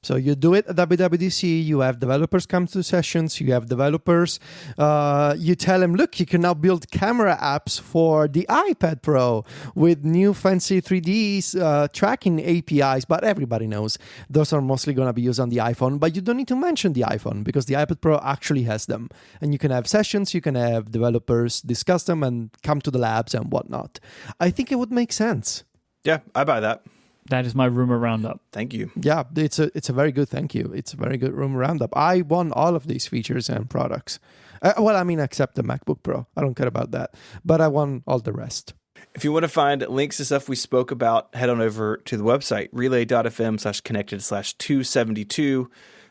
So you do it at WWDC, you have developers come to sessions, you have developers, you tell them, look, you can now build camera apps for the iPad Pro with new fancy 3D tracking APIs, but everybody knows those are mostly going to be used on the iPhone, but you don't need to mention the iPhone because the iPad Pro actually has them. And you can have sessions, you can have developers discuss them and come to the labs and whatnot. I think it would make sense. Yeah, I buy that. That is my rumor roundup. Thank you. Yeah, it's a very good thank you. It's a very good rumor roundup. I want all of these features and products. Except the MacBook Pro. I don't care about that. But I want all the rest. If you want to find links to stuff we spoke about, head on over to the website, relay.fm/connected/272.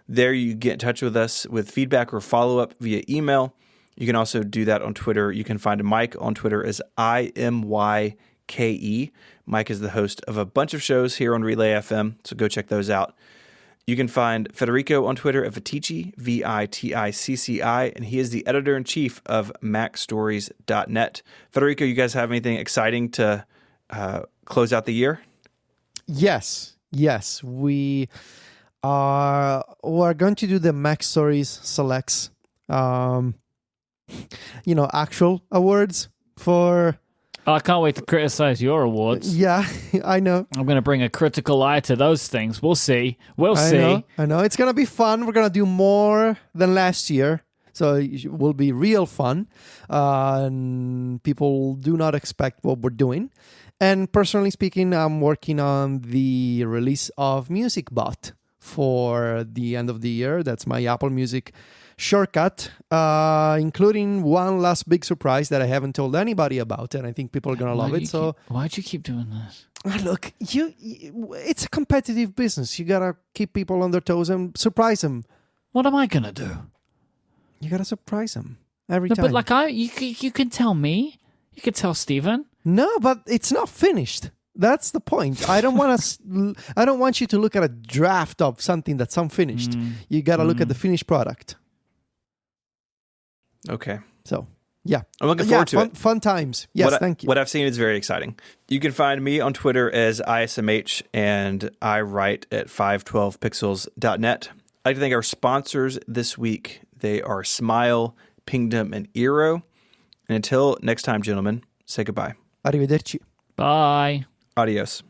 There you get in touch with us with feedback or follow-up via email. You can also do that on Twitter. You can find Myke on Twitter as IMYKE. Myke is the host of a bunch of shows here on Relay FM, so go check those out. You can find Federico on Twitter at Viticci, Viticci, and he is the editor-in-chief of MacStories.net. Federico, you guys have anything exciting to close out the year? Yes. We're going to do the Mac Stories Selects, actual awards for... I can't wait to criticize your awards. Yeah, I know. I'm going to bring a critical eye to those things. We'll see. I know. It's going to be fun. We're going to do more than last year. So it will be real fun. And people do not expect what we're doing. And personally speaking, I'm working on the release of MusicBot for the end of the year. That's my Apple Music shortcut, including one last big surprise that I haven't told anybody about, and I think people are gonna love it. Why'd you keep doing this? Look, it's a competitive business. You gotta keep people on their toes and surprise them. What am I gonna do? You gotta surprise them every time. But you can tell me. You can tell Steven. No, but it's not finished. That's the point. I don't want you to look at a draft of something that's unfinished. You gotta look at the finished product. Okay. So, yeah. I'm looking forward to it. Fun times. Yes, thank you. What I've seen is very exciting. You can find me on Twitter as ISMH, and I write at 512pixels.net. I'd like to thank our sponsors this week. They are Smile, Pingdom, and Eero. And until next time, gentlemen, say goodbye. Arrivederci. Bye. Adios.